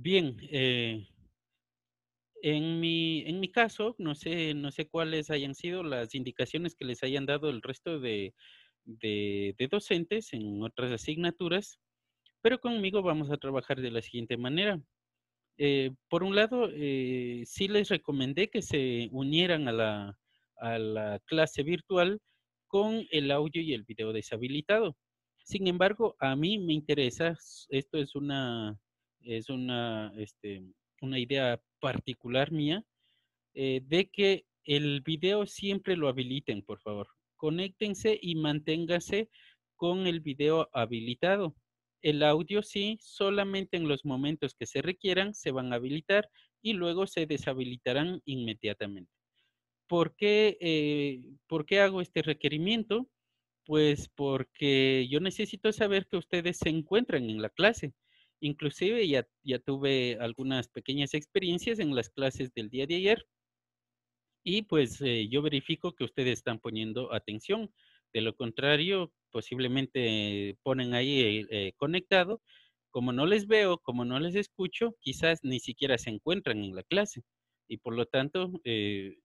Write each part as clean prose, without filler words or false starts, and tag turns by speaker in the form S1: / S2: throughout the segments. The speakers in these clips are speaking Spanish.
S1: Bien, en mi caso, no sé cuáles hayan sido las indicaciones que les hayan dado el resto de docentes en otras asignaturas, pero conmigo vamos a trabajar de la siguiente manera. Por un lado, sí les recomendé que se unieran a la clase virtual con el audio y el video deshabilitado. Sin embargo, a mí me interesa, esto es una idea particular mía, de que el video siempre lo habiliten, por favor. Conéctense y manténganse con el video habilitado. El audio sí, solamente en los momentos que se requieran se van a habilitar y luego se deshabilitarán inmediatamente. ¿Por qué hago este requerimiento? Pues porque yo necesito saber que ustedes se encuentran en la clase. Inclusive ya tuve algunas pequeñas experiencias en las clases del día de ayer y pues yo verifico que ustedes están poniendo atención. De lo contrario, posiblemente ponen ahí conectado. Como no les veo, como no les escucho, quizás ni siquiera se encuentran en la clase. Y por lo tanto,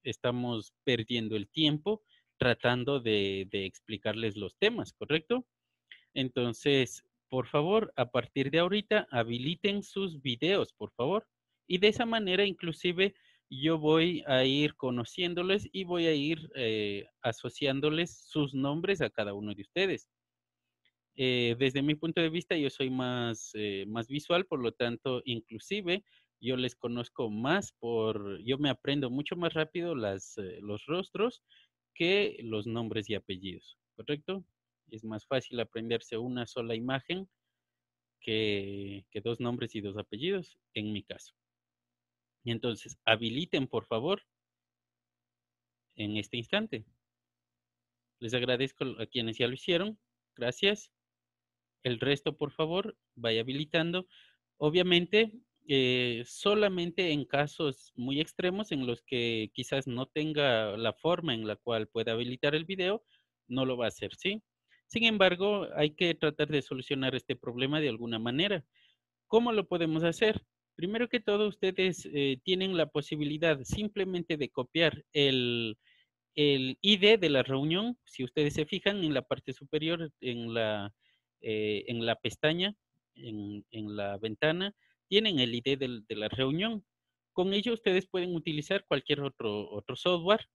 S1: estamos perdiendo el tiempo tratando de explicarles los temas, ¿correcto? Entonces, por favor, a partir de ahorita, habiliten sus videos, por favor. Y de esa manera, inclusive, yo voy a ir conociéndoles y voy a ir asociándoles sus nombres a cada uno de ustedes. Desde mi punto de vista, yo soy más visual, por lo tanto, inclusive, yo les conozco más yo me aprendo mucho más rápido los rostros que los nombres y apellidos, ¿correcto? Es más fácil aprenderse una sola imagen que dos nombres y dos apellidos, en mi caso. Y entonces, habiliten, por favor, en este instante. Les agradezco a quienes ya lo hicieron. Gracias. El resto, por favor, vaya habilitando. Obviamente, solamente en casos muy extremos en los que quizás no tenga la forma en la cual pueda habilitar el video, no lo va a hacer, ¿sí? Sin embargo, hay que tratar de solucionar este problema de alguna manera. ¿Cómo lo podemos hacer? Primero que todo, ustedes tienen la posibilidad simplemente de copiar el ID de la reunión. Si ustedes se fijan en la parte superior, en la pestaña, en la ventana, tienen el ID de la reunión. Con ello ustedes pueden utilizar cualquier otro software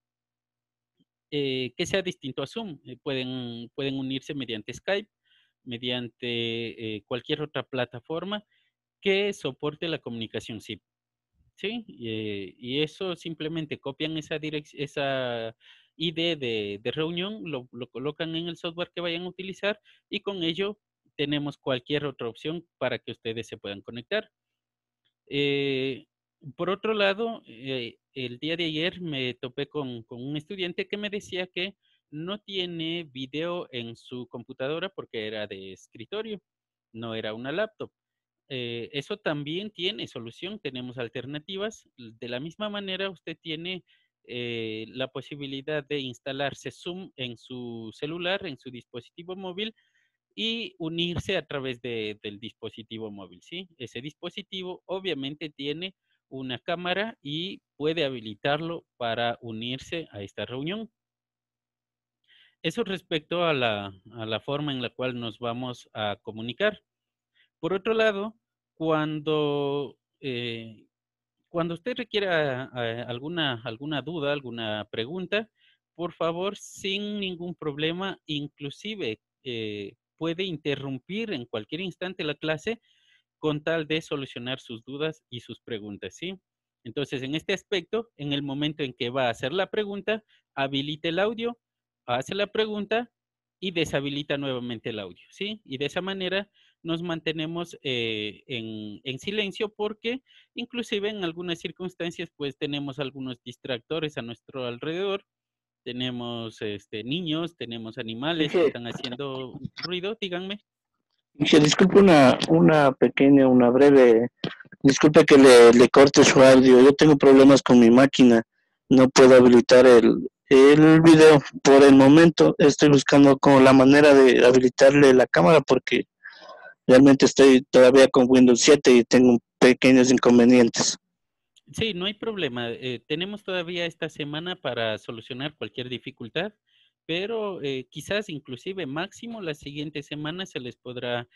S1: que sea distinto a Zoom. Pueden unirse mediante Skype, mediante cualquier otra plataforma que soporte la comunicación SIP. ¿Sí? Y eso simplemente copian esa ID de reunión, lo colocan en el software que vayan a utilizar y con ello tenemos cualquier otra opción para que ustedes se puedan conectar. Eh, por otro lado, el día de ayer me topé con un estudiante que me decía que no tiene video en su computadora porque era de escritorio, no era una laptop. Eso también tiene solución, tenemos alternativas. De la misma manera, usted tiene la posibilidad de instalarse Zoom en su celular, en su dispositivo móvil y unirse a través del dispositivo móvil, ¿sí? Ese dispositivo obviamente tiene una cámara y puede habilitarlo para unirse a esta reunión. Eso respecto a la forma en la cual nos vamos a comunicar. Por otro lado, cuando, eh, cuando usted requiera alguna duda, alguna pregunta, por favor, sin ningún problema, inclusive puede interrumpir en cualquier instante la clase con tal de solucionar sus dudas y sus preguntas, ¿sí? Entonces, en este aspecto, en el momento en que va a hacer la pregunta, habilite el audio, hace la pregunta y deshabilita nuevamente el audio, ¿sí? Y de esa manera nos mantenemos en silencio porque inclusive en algunas circunstancias pues tenemos algunos distractores a nuestro alrededor, tenemos niños, tenemos animales que
S2: Dije,
S1: están haciendo ruido, díganme.
S2: disculpe una breve, disculpe que le corte su audio. Yo tengo problemas con mi máquina, no puedo habilitar el video. Por el momento estoy buscando como la manera de habilitarle la cámara porque realmente estoy todavía con Windows 7 y tengo pequeños inconvenientes.
S1: Sí, no hay problema. Tenemos todavía esta semana para solucionar cualquier dificultad, pero quizás inclusive máximo la siguiente semana se les podrá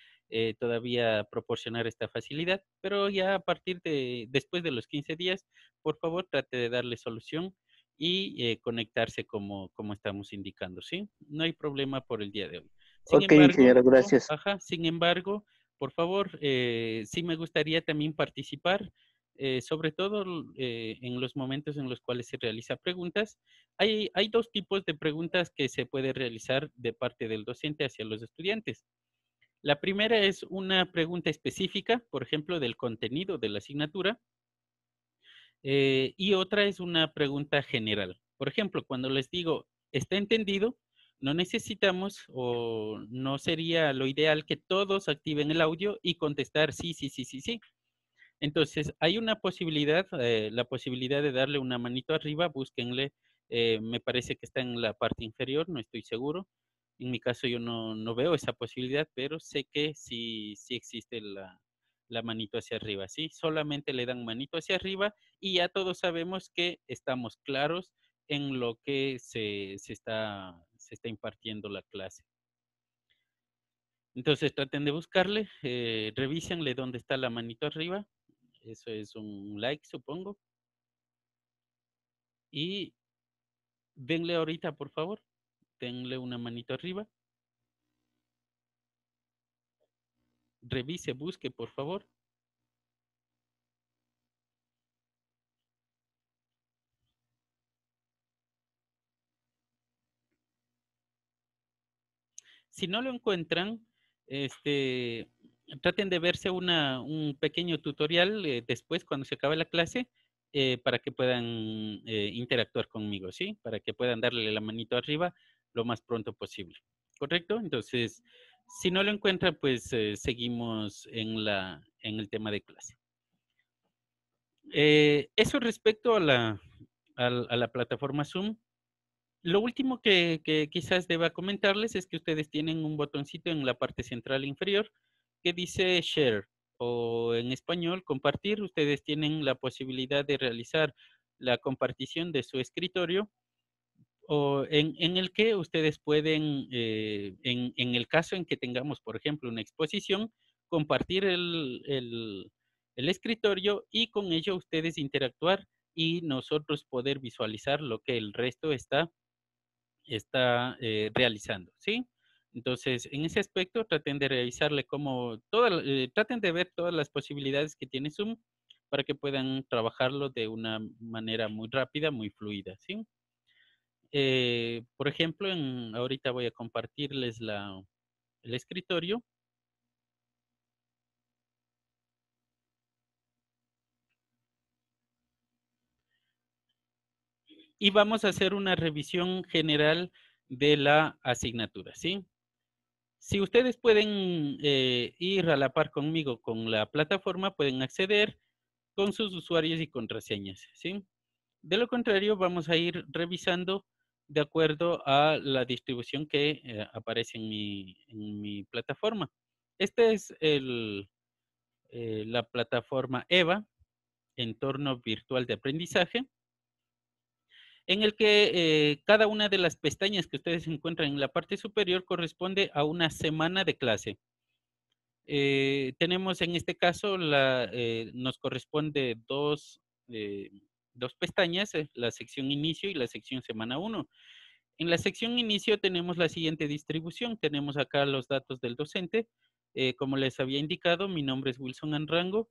S1: todavía proporcionar esta facilidad, pero ya a partir de después de los 15 días, por favor, trate de darle solución y conectarse como estamos indicando, ¿sí? No hay problema por el día de hoy. Sin
S2: Ok,
S1: embargo,
S2: ingeniero, gracias.
S1: sin embargo, por favor, sí me gustaría también participar sobre todo en los momentos en los cuales se realiza preguntas. Hay dos tipos de preguntas que se puede realizar de parte del docente hacia los estudiantes. La primera es una pregunta específica, por ejemplo, del contenido de la asignatura, y otra es una pregunta general. Por ejemplo, cuando les digo, ¿está entendido? No necesitamos o no sería lo ideal que todos activen el audio y contestar sí, sí, sí, sí, sí. Entonces, hay una posibilidad, la posibilidad de darle una manito arriba, búsquenle, me parece que está en la parte inferior, no estoy seguro. En mi caso yo no veo esa posibilidad, pero sé que sí existe la manito hacia arriba, ¿sí? Solamente le dan manito hacia arriba y ya todos sabemos que estamos claros en lo que se está impartiendo la clase. Entonces traten de buscarle, revísenle dónde está la manito arriba. Eso es un like, supongo. Y denle ahorita, por favor. Denle una manito arriba. Revise, busque, por favor. Si no lo encuentran, este, traten de verse un pequeño tutorial después, cuando se acabe la clase, para que puedan interactuar conmigo, ¿sí? Para que puedan darle la manito arriba lo más pronto posible. ¿Correcto? Entonces, si no lo encuentran, pues seguimos en el tema de clase. Eso respecto a la plataforma Zoom. Lo último que quizás deba comentarles es que ustedes tienen un botoncito en la parte central inferior que dice Share o en español compartir. Ustedes tienen la posibilidad de realizar la compartición de su escritorio o en el que ustedes pueden, en el caso en que tengamos, por ejemplo, una exposición, compartir el escritorio y con ello ustedes interactuar y nosotros poder visualizar lo que el resto está realizando, ¿sí? Entonces, en ese aspecto, traten de revisarle traten de ver todas las posibilidades que tiene Zoom para que puedan trabajarlo de una manera muy rápida, muy fluida, ¿sí? Por ejemplo, ahorita voy a compartirles el escritorio y vamos a hacer una revisión general de la asignatura, ¿sí? Si ustedes pueden ir a la par conmigo con la plataforma, pueden acceder con sus usuarios y contraseñas, ¿sí? De lo contrario, vamos a ir revisando de acuerdo a la distribución que aparece en mi plataforma. Esta es la plataforma EVA, Entorno Virtual de Aprendizaje, en el que cada una de las pestañas que ustedes encuentran en la parte superior corresponde a una semana de clase. Tenemos en este caso, nos corresponde dos pestañas, la sección inicio y la sección semana 1. En la sección inicio tenemos la siguiente distribución. Tenemos acá los datos del docente. Como les había indicado, mi nombre es Wilson Anrango.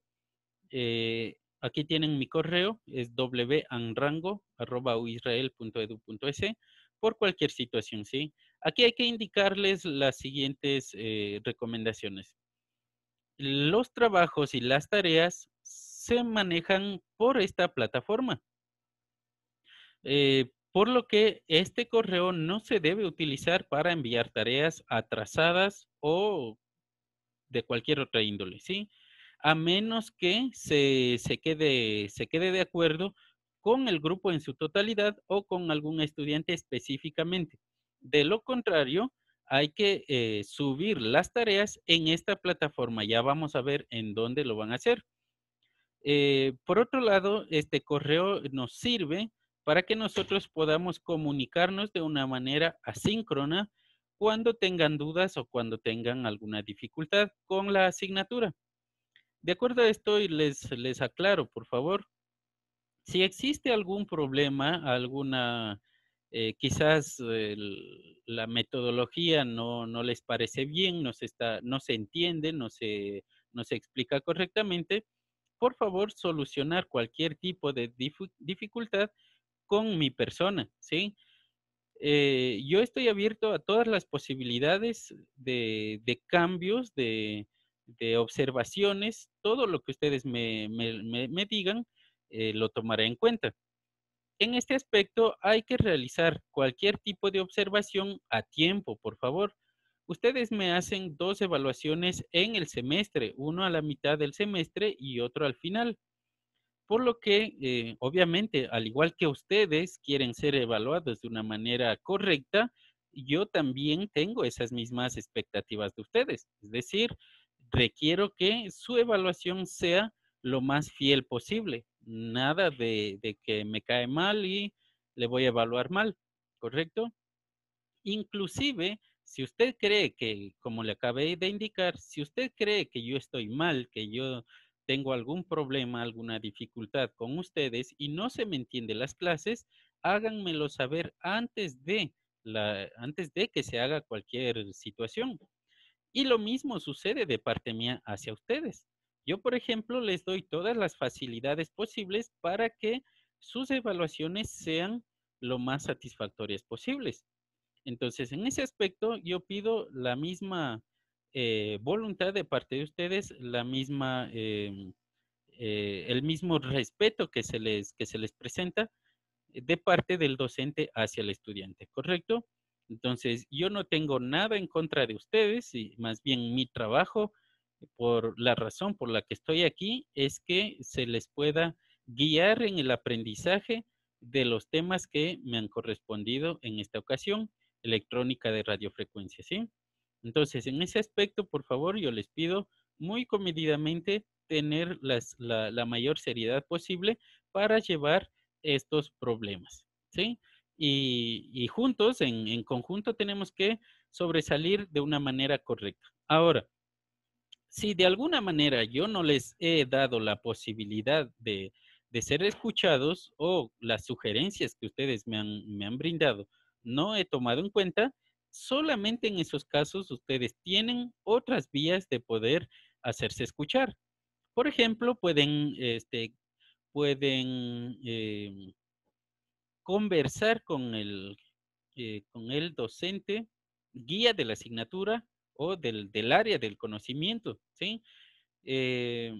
S1: Aquí tienen mi correo, es wanrango@uisrael.edu.es por cualquier situación, ¿sí? Aquí hay que indicarles las siguientes recomendaciones. Los trabajos y las tareas se manejan por esta plataforma. Por lo que este correo no se debe utilizar para enviar tareas atrasadas o de cualquier otra índole, ¿sí? A menos que se quede de acuerdo con el grupo en su totalidad o con algún estudiante específicamente. De lo contrario, hay que subir las tareas en esta plataforma. Ya vamos a ver en dónde lo van a hacer. Por otro lado, este correo nos sirve para que nosotros podamos comunicarnos de una manera asíncrona cuando tengan dudas o cuando tengan alguna dificultad con la asignatura. De acuerdo a esto, y les aclaro, por favor, si existe algún problema, alguna, quizás la metodología no les parece bien, no se entiende, no se explica correctamente, por favor, solucionar cualquier tipo de dificultad con mi persona, ¿sí? Yo estoy abierto a todas las posibilidades de cambios, de observaciones, todo lo que ustedes me digan, lo tomaré en cuenta. En este aspecto hay que realizar cualquier tipo de observación a tiempo, por favor. Ustedes me hacen 2 evaluaciones en el semestre, uno a la mitad del semestre y otro al final. Por lo que, obviamente, al igual que ustedes quieren ser evaluados de una manera correcta, yo también tengo esas mismas expectativas de ustedes. Es decir, requiero que su evaluación sea lo más fiel posible. Nada de que me cae mal y le voy a evaluar mal, ¿correcto? Inclusive, si usted cree que, como le acabé de indicar, si usted cree que yo estoy mal, que yo tengo algún problema, alguna dificultad con ustedes y no se me entiende las clases, háganmelo saber antes de que se haga cualquier situación. Y lo mismo sucede de parte mía hacia ustedes. Yo, por ejemplo, les doy todas las facilidades posibles para que sus evaluaciones sean lo más satisfactorias posibles. Entonces, en ese aspecto, yo pido la misma voluntad de parte de ustedes, el mismo respeto que se les presenta de parte del docente hacia el estudiante, ¿correcto? Entonces, yo no tengo nada en contra de ustedes, y más bien mi trabajo, por la razón por la que estoy aquí, es que se les pueda guiar en el aprendizaje de los temas que me han correspondido en esta ocasión, electrónica de radiofrecuencia, ¿sí? Entonces, en ese aspecto, por favor, yo les pido muy comedidamente tener la mayor seriedad posible para llevar estos problemas, ¿sí? Y juntos, en conjunto, tenemos que sobresalir de una manera correcta. Ahora, si de alguna manera yo no les he dado la posibilidad de ser escuchados o las sugerencias que ustedes me han brindado no he tomado en cuenta, solamente en esos casos ustedes tienen otras vías de poder hacerse escuchar. Por ejemplo, pueden conversar con el docente, guía de la asignatura o del área del conocimiento, ¿sí? Eh,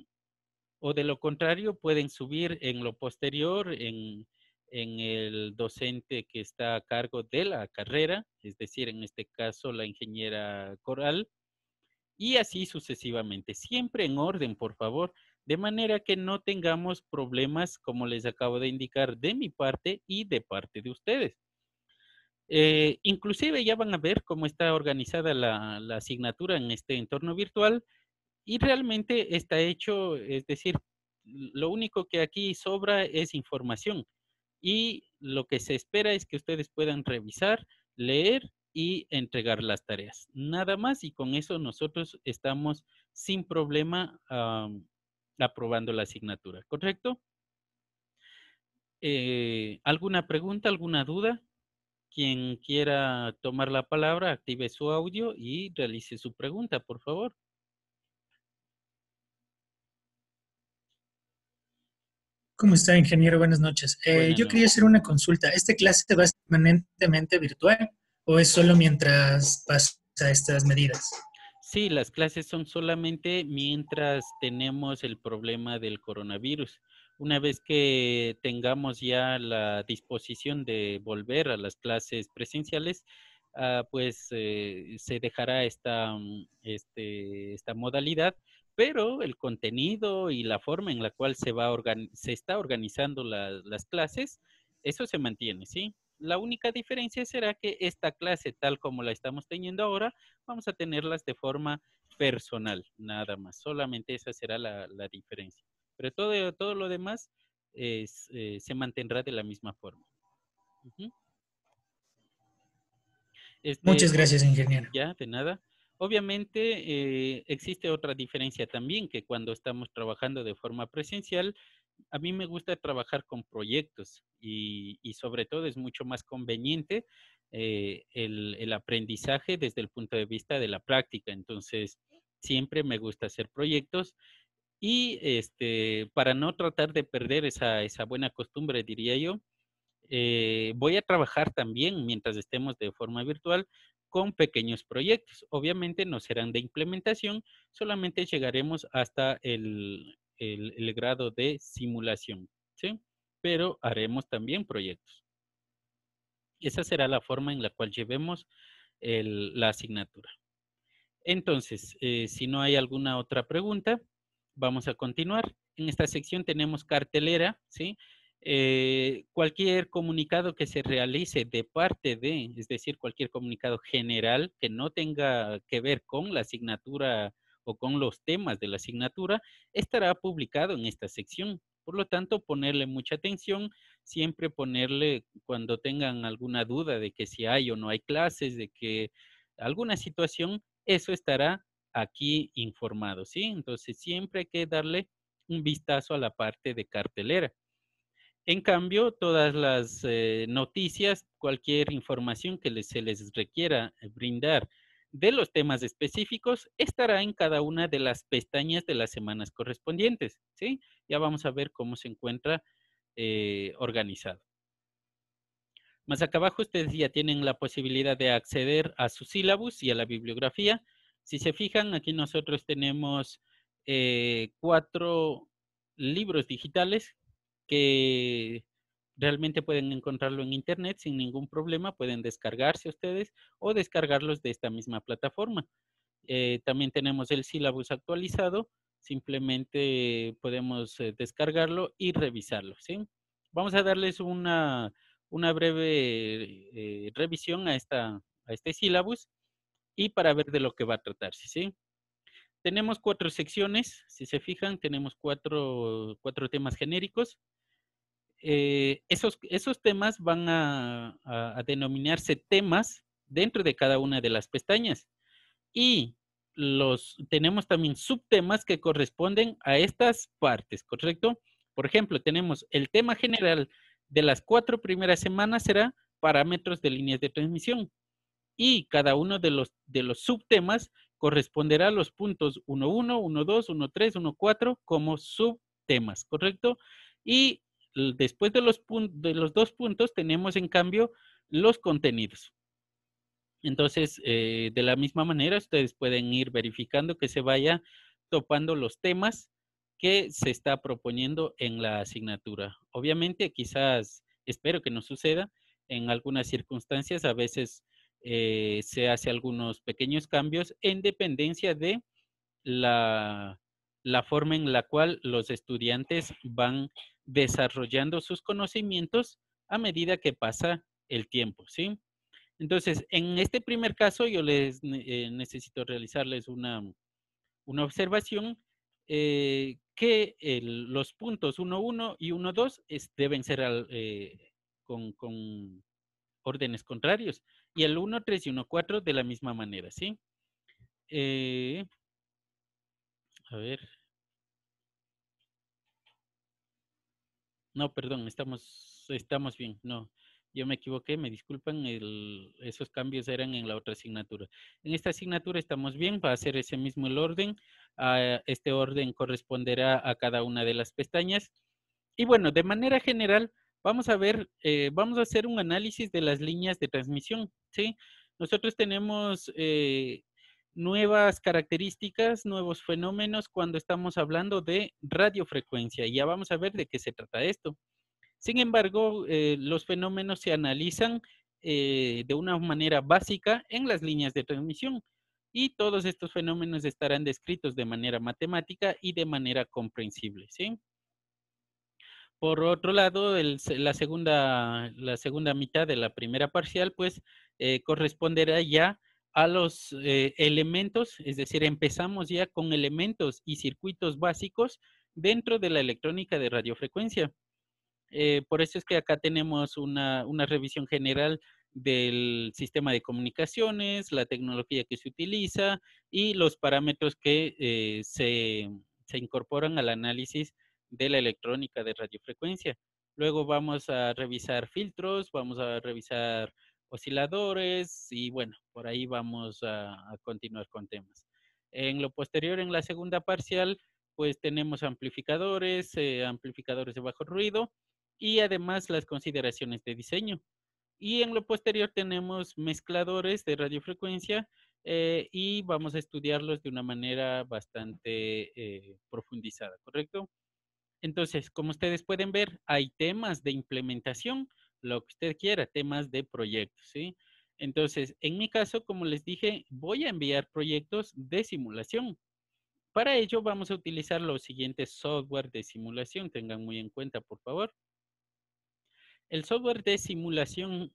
S1: o de lo contrario, pueden subir en lo posterior en el docente que está a cargo de la carrera, es decir, en este caso la ingeniera Coral, y así sucesivamente, siempre en orden, por favor, de manera que no tengamos problemas, como les acabo de indicar, de mi parte y de parte de ustedes. Inclusive ya van a ver cómo está organizada la asignatura en este entorno virtual y realmente está hecho, es decir, lo único que aquí sobra es información y lo que se espera es que ustedes puedan revisar, leer y entregar las tareas. Nada más y con eso nosotros estamos sin problema aprobando la asignatura, ¿correcto? ¿Alguna pregunta, alguna duda? Quien quiera tomar la palabra, active su audio y realice su pregunta, por favor.
S3: ¿Cómo está, ingeniero? Buenas noches.
S1: Buenas
S3: Yo quería
S1: noches.
S3: hacer una consulta. ¿Esta clase va a ser permanentemente virtual o es solo mientras pasa estas medidas?
S1: Sí, las clases son solamente mientras tenemos el problema del coronavirus. Una vez que tengamos ya la disposición de volver a las clases presenciales, pues se dejará esta modalidad, pero el contenido y la forma en la cual se está organizando las clases, eso se mantiene, ¿sí? La única diferencia será que esta clase, tal como la estamos teniendo ahora, vamos a tenerlas de forma personal, nada más. Solamente esa será la diferencia. Pero todo lo demás se mantendrá de la misma forma. Ujú.
S3: Muchas gracias, ingeniero.
S1: Ya, de nada. Obviamente existe otra diferencia también, que cuando estamos trabajando de forma presencial, a mí me gusta trabajar con proyectos y sobre todo es mucho más conveniente el aprendizaje desde el punto de vista de la práctica. Entonces, siempre me gusta hacer proyectos y para no tratar de perder esa buena costumbre, diría yo, voy a trabajar también mientras estemos de forma virtual con pequeños proyectos. Obviamente no serán de implementación, solamente llegaremos hasta el grado de simulación, ¿sí? Pero haremos también proyectos. Esa será la forma en la cual llevemos la asignatura. Entonces, si no hay alguna otra pregunta, vamos a continuar. En esta sección tenemos cartelera, ¿sí? Cualquier comunicado que se realice de parte de, es decir, cualquier comunicado general que no tenga que ver con la asignatura o con los temas de la asignatura, estará publicado en esta sección. Por lo tanto, ponerle mucha atención, siempre ponerle cuando tengan alguna duda de que si hay o no hay clases, de que alguna situación, eso estará aquí informado, ¿sí? Entonces, siempre hay que darle un vistazo a la parte de cartelera. En cambio, todas las noticias, cualquier información que se les requiera brindar de los temas específicos, estará en cada una de las pestañas de las semanas correspondientes, ¿sí? Ya vamos a ver cómo se encuentra organizado. Más acá abajo ustedes ya tienen la posibilidad de acceder a su sílabus y a la bibliografía. Si se fijan, aquí nosotros tenemos 4 libros digitales que realmente pueden encontrarlo en internet sin ningún problema. Pueden descargarse ustedes o descargarlos de esta misma plataforma. También tenemos el sílabus actualizado. Simplemente podemos descargarlo y revisarlo, ¿sí? Vamos a darles una breve revisión a este sílabus y para ver de lo que va a tratarse, ¿sí? Tenemos 4 secciones, si se fijan, tenemos cuatro temas genéricos. Esos temas van a denominarse temas dentro de cada una de las pestañas. Y tenemos también subtemas que corresponden a estas partes, ¿correcto? Por ejemplo, tenemos el tema general de las 4 primeras semanas será parámetros de líneas de transmisión. Y cada uno de los subtemas corresponderá a los puntos 1.1, 1.2, 1.3, 1.4 como subtemas, ¿correcto? Y después de los 2 puntos tenemos en cambio los contenidos. Entonces, de la misma manera, ustedes pueden ir verificando que se vaya topando los temas que se está proponiendo en la asignatura. Obviamente, quizás, espero que no suceda, en algunas circunstancias a veces se hace algunos pequeños cambios en dependencia de la, la forma en la cual los estudiantes van desarrollando sus conocimientos a medida que pasa el tiempo, ¿sí? Entonces, en este primer caso, yo necesito realizarles una observación que los puntos 1.1 y 1.2 deben ser con órdenes contrarios y el 1.3 y 1.4 de la misma manera, ¿sí? A ver. No, perdón, estamos bien. No, yo me equivoqué, me disculpan, esos cambios eran en la otra asignatura. En esta asignatura estamos bien, va a ser ese mismo el orden. Este orden corresponderá a cada una de las pestañas. Y bueno, de manera general, vamos a ver, vamos a hacer un análisis de las líneas de transmisión, ¿sí? Nosotros tenemos nuevas características, nuevos fenómenos cuando estamos hablando de radiofrecuencia. Y ya vamos a ver de qué se trata esto. Sin embargo, los fenómenos se analizan de una manera básica en las líneas de transmisión y todos estos fenómenos estarán descritos de manera matemática y de manera comprensible, ¿sí? Por otro lado, la segunda mitad de la primera parcial, pues, corresponderá ya a los elementos, es decir, empezamos ya con elementos y circuitos básicos dentro de la electrónica de radiofrecuencia. Por eso es que acá tenemos una revisión general del sistema de comunicaciones, la tecnología que se utiliza y los parámetros que se incorporan al análisis de la electrónica de radiofrecuencia. Luego vamos a revisar filtros, vamos a revisar osciladores y bueno, por ahí vamos a continuar con temas. En lo posterior, en la segunda parcial, pues tenemos amplificadores, amplificadores de bajo ruido y además las consideraciones de diseño. Y en lo posterior tenemos mezcladores de radiofrecuencia y vamos a estudiarlos de una manera bastante profundizada, ¿correcto? Entonces, como ustedes pueden ver, hay temas de implementación, lo que usted quiera, temas de proyectos, ¿sí? Entonces, en mi caso, como les dije, voy a enviar proyectos de simulación. Para ello vamos a utilizar los siguientes software de simulación, tengan muy en cuenta, por favor. El software de simulación,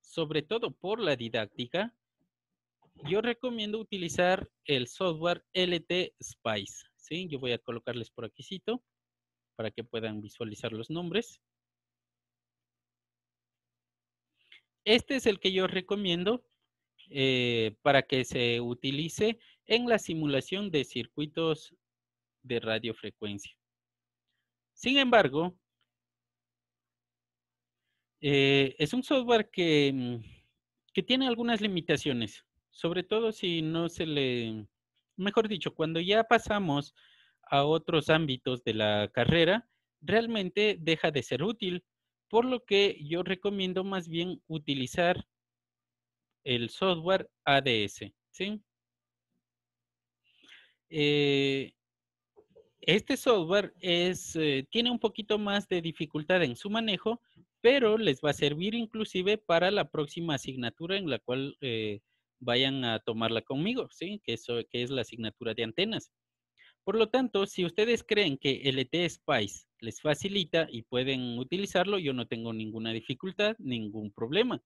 S1: sobre todo por la didáctica, yo recomiendo utilizar el software LT Spice, ¿sí? Yo voy a colocarles por aquí para que puedan visualizar los nombres. Este es el que yo recomiendo para que se utilice en la simulación de circuitos de radiofrecuencia. Sin embargo, es un software que tiene algunas limitaciones, sobre todo si no se le, mejor dicho, cuando ya pasamos a otros ámbitos de la carrera, realmente deja de ser útil, por lo que yo recomiendo más bien utilizar el software ADS, ¿sí? Eh, Este software tiene un poquito más de dificultad en su manejo, pero les va a servir inclusive para la próxima asignatura en la cual vayan a tomarla conmigo, ¿sí? Que es la asignatura de antenas. Por lo tanto, si ustedes creen que LT Spice les facilita y pueden utilizarlo, yo no tengo ninguna dificultad, ningún problema.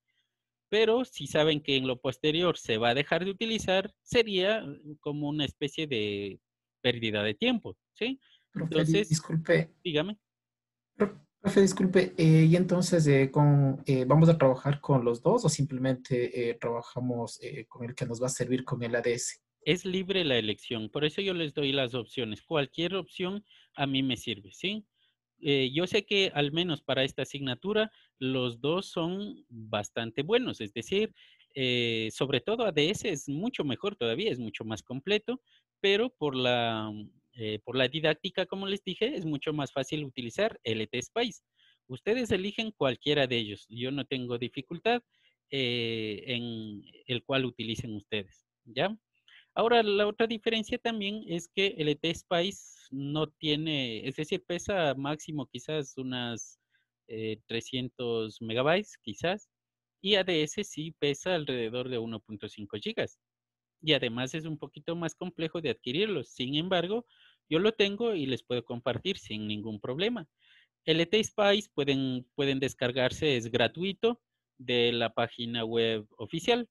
S1: Pero si saben que en lo posterior se va a dejar de utilizar, sería como una especie de pérdida de tiempo, ¿sí?
S4: Profe,
S1: Entonces,
S4: disculpe,
S1: dígame.
S4: profe, disculpe, y entonces ¿vamos a trabajar con los dos o simplemente trabajamos con el que nos va a servir con el ADS?
S1: Es libre la elección, por eso yo les doy las opciones. Cualquier opción a mí me sirve, ¿sí? Yo sé que al menos para esta asignatura los dos son bastante buenos, es decir, sobre todo ADS es mucho mejor todavía, es mucho más completo, pero por la didáctica, como les dije, es mucho más fácil utilizar LT Spice. Ustedes eligen cualquiera de ellos, yo no tengo dificultad en el cual utilicen ustedes, ¿ya? Ahora, la otra diferencia también es que el ET Spice no tiene, es decir, pesa máximo quizás unas 300 megabytes, quizás, y ADS sí pesa alrededor de 1.5 gigas. Y además es un poquito más complejo de adquirirlo. Sin embargo, yo lo tengo y les puedo compartir sin ningún problema. El ET Spice pueden descargarse, es gratuito de la página web oficial.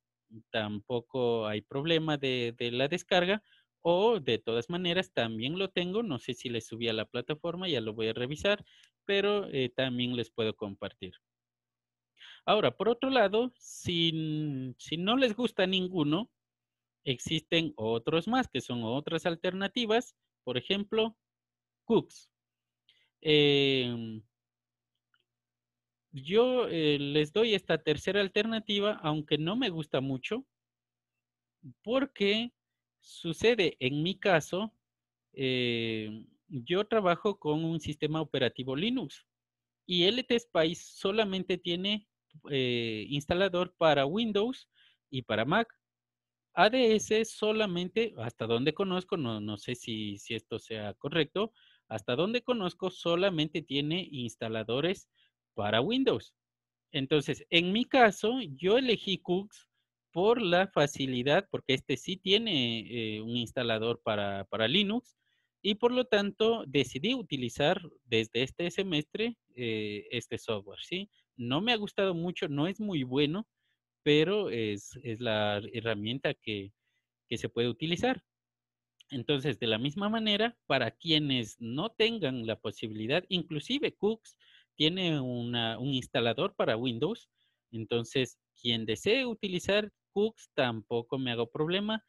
S1: Tampoco hay problema de la descarga o de todas maneras también lo tengo. No sé si les subí a la plataforma, ya lo voy a revisar, pero también les puedo compartir. Ahora, por otro lado, si no les gusta ninguno, existen otros más que son otras alternativas. Por ejemplo, Cooks. Em, Yo les doy esta tercera alternativa, aunque no me gusta mucho, porque sucede en mi caso, yo trabajo con un sistema operativo Linux y LT Spice solamente tiene instalador para Windows y para Mac. ADS solamente, hasta donde conozco, no sé si esto sea correcto, hasta donde conozco solamente tiene instaladores para Windows. Entonces, en mi caso, yo elegí Cooks por la facilidad, porque este sí tiene un instalador para Linux y por lo tanto decidí utilizar desde este semestre este software, ¿sí? No me ha gustado mucho, no es muy bueno, pero es la herramienta que se puede utilizar. Entonces, de la misma manera, para quienes no tengan la posibilidad, inclusive Cooks tiene un instalador para Windows. Entonces, quien desee utilizar Cooks tampoco me hago problema.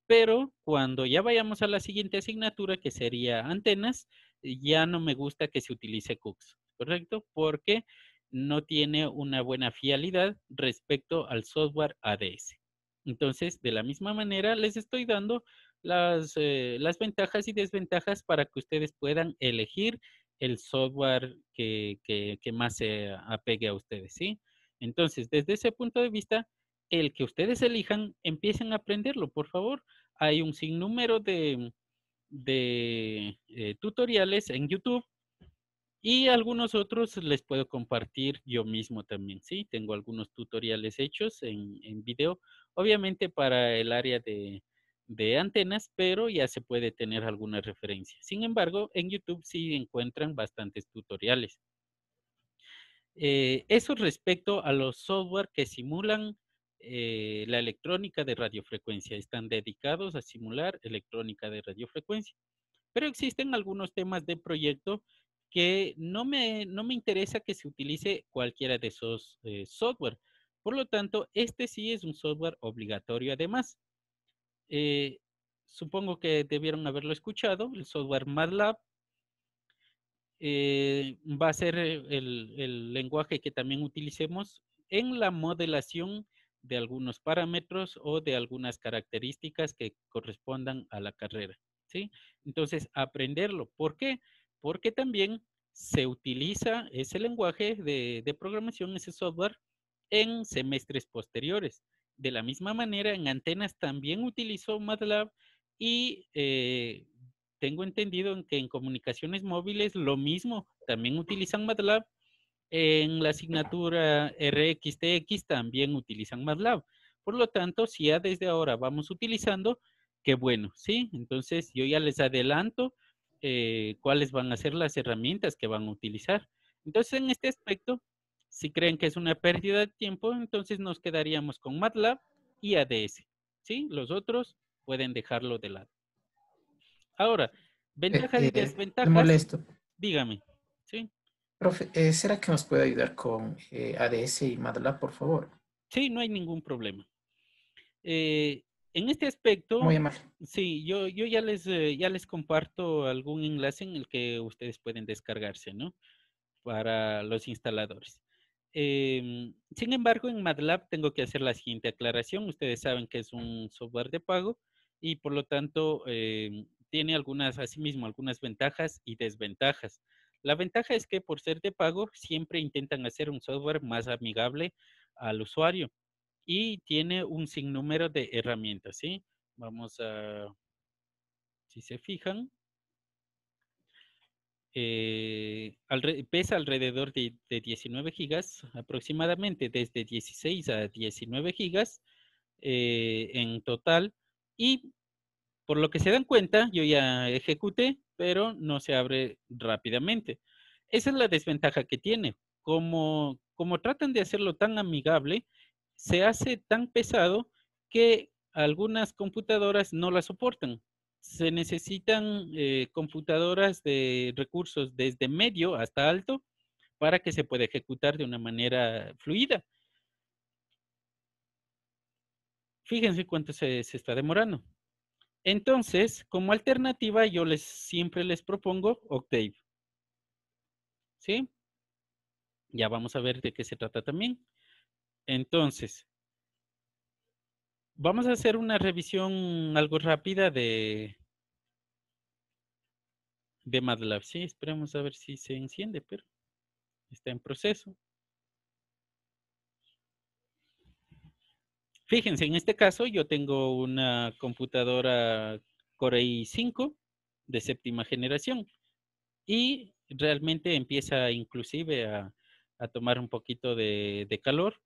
S1: Pero cuando ya vayamos a la siguiente asignatura, que sería antenas, ya no me gusta que se utilice Cooks, ¿correcto? Porque no tiene una buena fiabilidad respecto al software ADS. Entonces, de la misma manera, les estoy dando las ventajas y desventajas para que ustedes puedan elegir el software que más se apegue a ustedes, ¿sí? Entonces, desde ese punto de vista, el que ustedes elijan, empiecen a aprenderlo, por favor. Hay un sinnúmero de tutoriales en YouTube y algunos otros les puedo compartir yo mismo también, ¿sí? Tengo algunos tutoriales hechos en video, obviamente para el área de antenas, pero ya se puede tener alguna referencia. Sin embargo, en YouTube sí encuentran bastantes tutoriales. Eso respecto a los software que simulan la electrónica de radiofrecuencia. Están dedicados a simular electrónica de radiofrecuencia. Pero existen algunos temas de proyecto que no me interesa que se utilice cualquiera de esos software. Por lo tanto, este sí es un software obligatorio además. Eh, Supongo que debieron haberlo escuchado, el software MATLAB. Va a ser el lenguaje que también utilicemos en la modelación de algunos parámetros o de algunas características que correspondan a la carrera, ¿sí? Entonces, aprenderlo. ¿Por qué? Porque también se utiliza ese lenguaje de programación, ese software, en semestres posteriores. De la misma manera, en antenas también utilizó MATLAB y tengo entendido que en comunicaciones móviles lo mismo, también utilizan MATLAB. En la asignatura RxTX también utilizan MATLAB. Por lo tanto, si ya desde ahora vamos utilizando, qué bueno, ¿sí? Entonces, yo ya les adelanto cuáles van a ser las herramientas que van a utilizar. Entonces, en este aspecto, si creen que es una pérdida de tiempo, entonces nos quedaríamos con MATLAB y ADS, ¿sí? Los otros pueden dejarlo de lado. Ahora, ventajas y
S4: Le
S1: desventajas,
S4: molesto.
S1: dígame, ¿sí?
S4: Profe, ¿será que nos puede ayudar con ADS y MATLAB, por favor?
S1: Sí, no hay ningún problema. En este
S4: Muy
S1: aspecto,
S4: amable.
S1: sí, yo ya les comparto algún enlace en el que ustedes pueden descargarse, ¿no? Para los instaladores. Sin embargo, en MATLAB tengo que hacer la siguiente aclaración. Ustedes saben que es un software de pago y por lo tanto tiene asimismo, algunas ventajas y desventajas. La ventaja es que por ser de pago siempre intentan hacer un software más amigable al usuario y tiene un sinnúmero de herramientas, ¿sí? Vamos a, si se fijan, pesa alrededor de 19 gigas, aproximadamente desde 16 a 19 gigas en total. Y por lo que se dan cuenta, yo ya ejecuté, pero no se abre rápidamente. Esa es la desventaja que tiene. Como tratan de hacerlo tan amigable, se hace tan pesado que algunas computadoras no la soportan. Se necesitan computadoras de recursos desde medio hasta alto para que se pueda ejecutar de una manera fluida. Fíjense cuánto se está demorando. Entonces, como alternativa, yo siempre les propongo Octave. ¿Sí? Ya vamos a ver de qué se trata también. Entonces, vamos a hacer una revisión algo rápida de MATLAB. Sí, esperemos a ver si se enciende, pero está en proceso. Fíjense, en este caso yo tengo una computadora Core i5 de séptima generación y realmente empieza inclusive a tomar un poquito de calor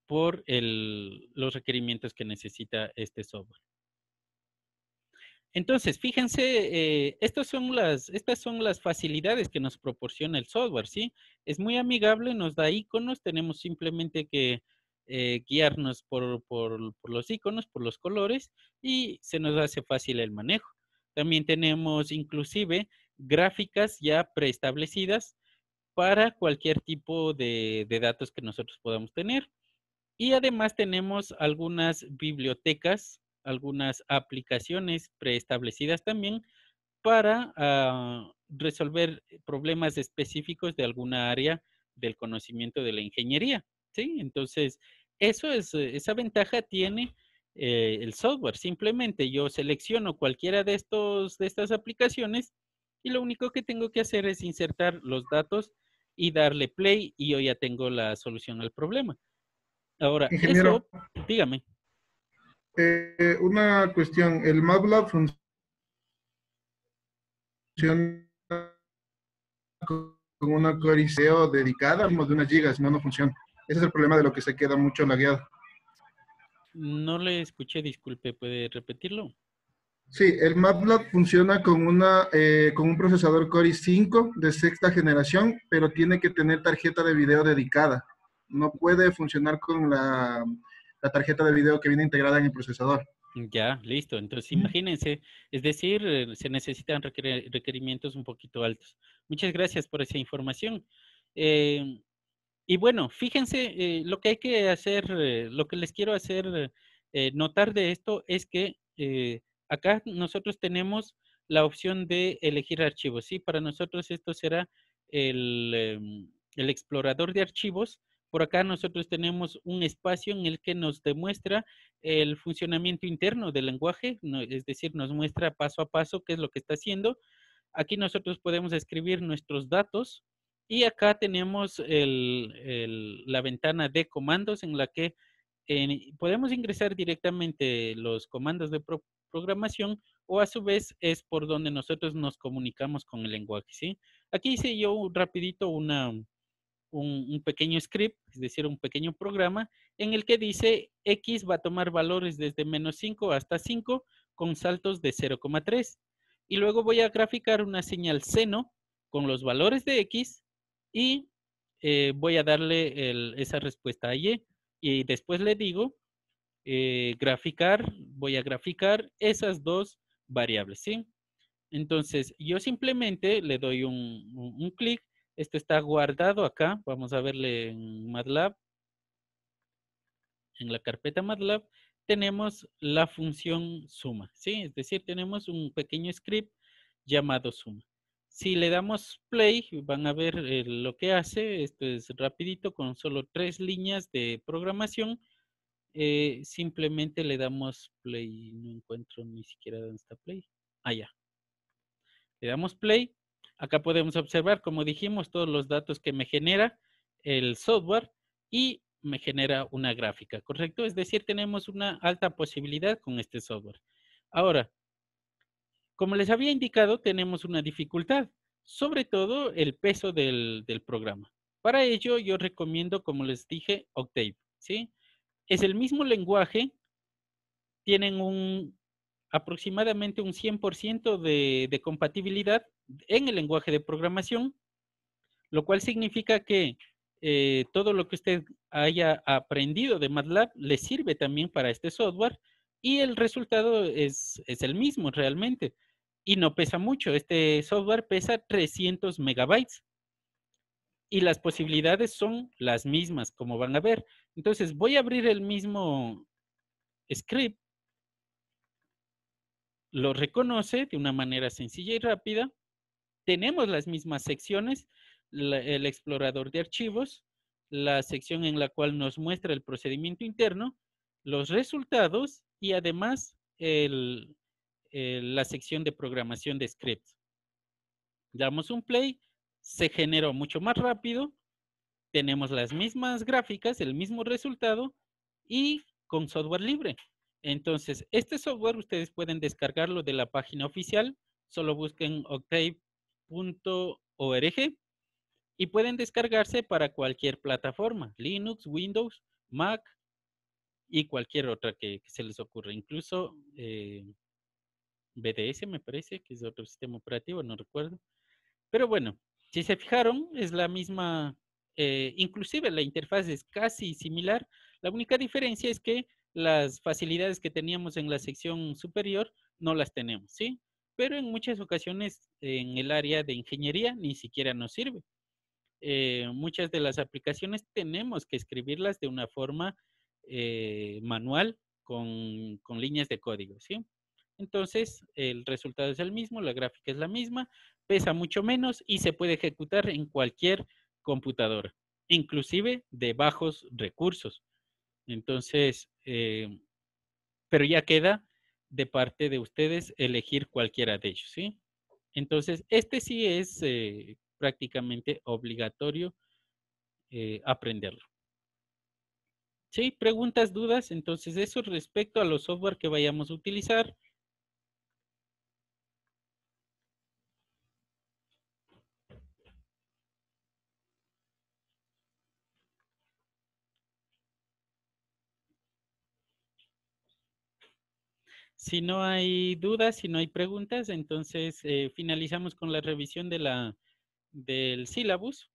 S1: por los requerimientos que necesita este software. Entonces, fíjense, estas son las facilidades que nos proporciona el software, ¿sí? Es muy amigable, nos da iconos, tenemos simplemente que guiarnos por los iconos, por los colores, y se nos hace fácil el manejo. También tenemos inclusive gráficas ya preestablecidas para cualquier tipo de datos que nosotros podamos tener. Y además tenemos algunas bibliotecas, algunas aplicaciones preestablecidas también para resolver problemas específicos de alguna área del conocimiento de la ingeniería, ¿sí? Entonces, esa ventaja tiene el software. Simplemente yo selecciono cualquiera de estas aplicaciones y lo único que tengo que hacer es insertar los datos y darle play y yo ya tengo la solución al problema. Ahora,
S5: Ingeniero,
S1: eso, dígame.
S5: una cuestión, ¿el MATLAB funciona con una core ISO dedicada, más de unas gigas, si no, no funciona? Ese es el problema de lo que se queda mucho lagueado.
S1: No le escuché, disculpe, ¿puede repetirlo?
S5: Sí, el MATLAB funciona con un procesador Core i5 de sexta generación, pero tiene que tener tarjeta de video dedicada. No puede funcionar con la tarjeta de video que viene integrada en el procesador.
S1: Ya, listo. Entonces, imagínense, es decir, se necesitan requerimientos un poquito altos. Muchas gracias por esa información. Eh, y bueno, fíjense, lo que hay que hacer, lo que les quiero hacer notar de esto es que acá nosotros tenemos la opción de elegir archivos, ¿sí? Para nosotros esto será el explorador de archivos. Por acá nosotros tenemos un espacio en el que nos demuestra el funcionamiento interno del lenguaje, es decir, nos muestra paso a paso qué es lo que está haciendo. Aquí nosotros podemos escribir nuestros datos y acá tenemos la ventana de comandos en la que podemos ingresar directamente los comandos de programación o a su vez es por donde nosotros nos comunicamos con el lenguaje, ¿sí? Aquí hice yo rapidito un pequeño script, es decir, un pequeño programa en el que dice X va a tomar valores desde -5 hasta 5 con saltos de 0,3. Y luego voy a graficar una señal seno con los valores de X y voy a darle esa respuesta a Y. Y después le digo, voy a graficar esas dos variables, ¿sí? Entonces, yo simplemente le doy un clic. Esto está guardado acá. Vamos a verle en MATLAB. En la carpeta MATLAB tenemos la función suma, ¿sí? Es decir, tenemos un pequeño script llamado suma. Si le damos play, van a ver lo que hace. Esto es rapidito, con solo 3 líneas de programación. Simplemente le damos play. No encuentro ni siquiera dónde está play. Allá. Le damos play. Acá podemos observar, como dijimos, todos los datos que me genera el software y me genera una gráfica, ¿correcto? Es decir, tenemos una alta posibilidad con este software. Ahora, como les había indicado, tenemos una dificultad, sobre todo el peso del programa. Para ello, yo recomiendo, como les dije, Octave, ¿sí? Es el mismo lenguaje, tienen aproximadamente un 100% de compatibilidad en el lenguaje de programación, lo cual significa que todo lo que usted haya aprendido de MATLAB le sirve también para este software y el resultado es el mismo realmente. Y no pesa mucho, este software pesa 300 megabytes y las posibilidades son las mismas, como van a ver. Entonces voy a abrir el mismo script, lo reconoce de una manera sencilla y rápida. Tenemos las mismas secciones, el explorador de archivos, la sección en la cual nos muestra el procedimiento interno, los resultados y además la sección de programación de scripts. Damos un play, se generó mucho más rápido, tenemos las mismas gráficas, el mismo resultado y con software libre. Entonces, este software ustedes pueden descargarlo de la página oficial, solo busquen octave.org y pueden descargarse para cualquier plataforma, Linux, Windows, Mac y cualquier otra que se les ocurra, incluso BDS me parece, que es otro sistema operativo, no recuerdo. Pero bueno, si se fijaron, es la misma, inclusive la interfaz es casi similar. La única diferencia es que las facilidades que teníamos en la sección superior no las tenemos, ¿sí? pero en muchas ocasiones en el área de ingeniería ni siquiera nos sirve. Muchas de las aplicaciones tenemos que escribirlas de una forma manual con líneas de código, ¿sí? Entonces, el resultado es el mismo, la gráfica es la misma, pesa mucho menos y se puede ejecutar en cualquier computadora, inclusive de bajos recursos. Entonces, pero ya queda de parte de ustedes elegir cualquiera de ellos, ¿sí? Entonces, este sí es prácticamente obligatorio aprenderlo. ¿Sí? ¿Preguntas, dudas? Entonces, eso respecto a los software que vayamos a utilizar. Si no hay dudas, si no hay preguntas, entonces finalizamos con la revisión del sílabus.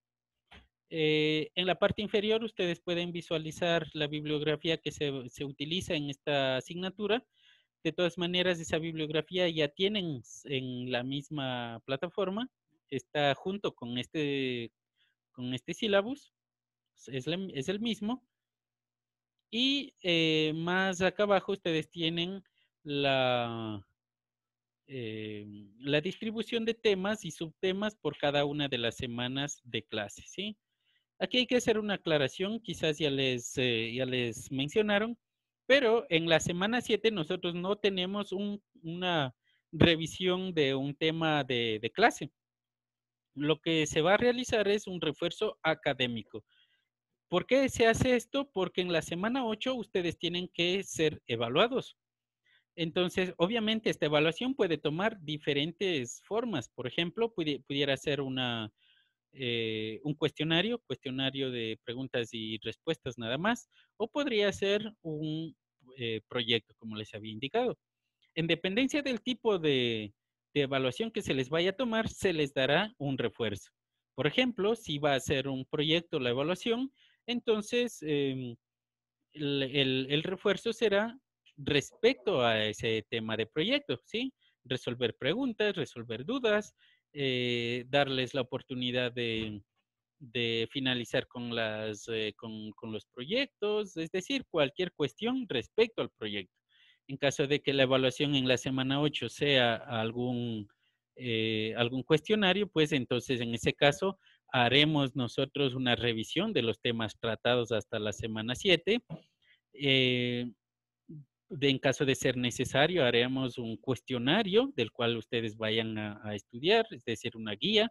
S1: En la parte inferior ustedes pueden visualizar la bibliografía que se utiliza en esta asignatura. De todas maneras, esa bibliografía ya tienen en la misma plataforma, está junto con este sílabus, es el mismo. Y más acá abajo ustedes tienen la distribución de temas y subtemas por cada una de las semanas de clase, ¿sí? Aquí hay que hacer una aclaración, quizás ya les mencionaron, pero en la semana 7 nosotros no tenemos una revisión de un tema de clase. Lo que se va a realizar es un refuerzo académico. ¿Por qué se hace esto? Porque en la semana 8 ustedes tienen que ser evaluados. Entonces, obviamente, esta evaluación puede tomar diferentes formas. Por ejemplo, pudiera ser un cuestionario de preguntas y respuestas nada más, o podría ser un proyecto, como les había indicado. En dependencia del tipo de evaluación que se les vaya a tomar, se les dará un refuerzo. Por ejemplo, si va a ser un proyecto la evaluación, entonces el refuerzo será respecto a ese tema de proyecto, ¿sí? Resolver preguntas, resolver dudas, darles la oportunidad de finalizar con los proyectos, es decir, cualquier cuestión respecto al proyecto. En caso de que la evaluación en la semana 8 sea algún cuestionario, pues entonces en ese caso haremos nosotros una revisión de los temas tratados hasta la semana 7. En caso de ser necesario, haremos un cuestionario del cual ustedes vayan a estudiar, es decir, una guía.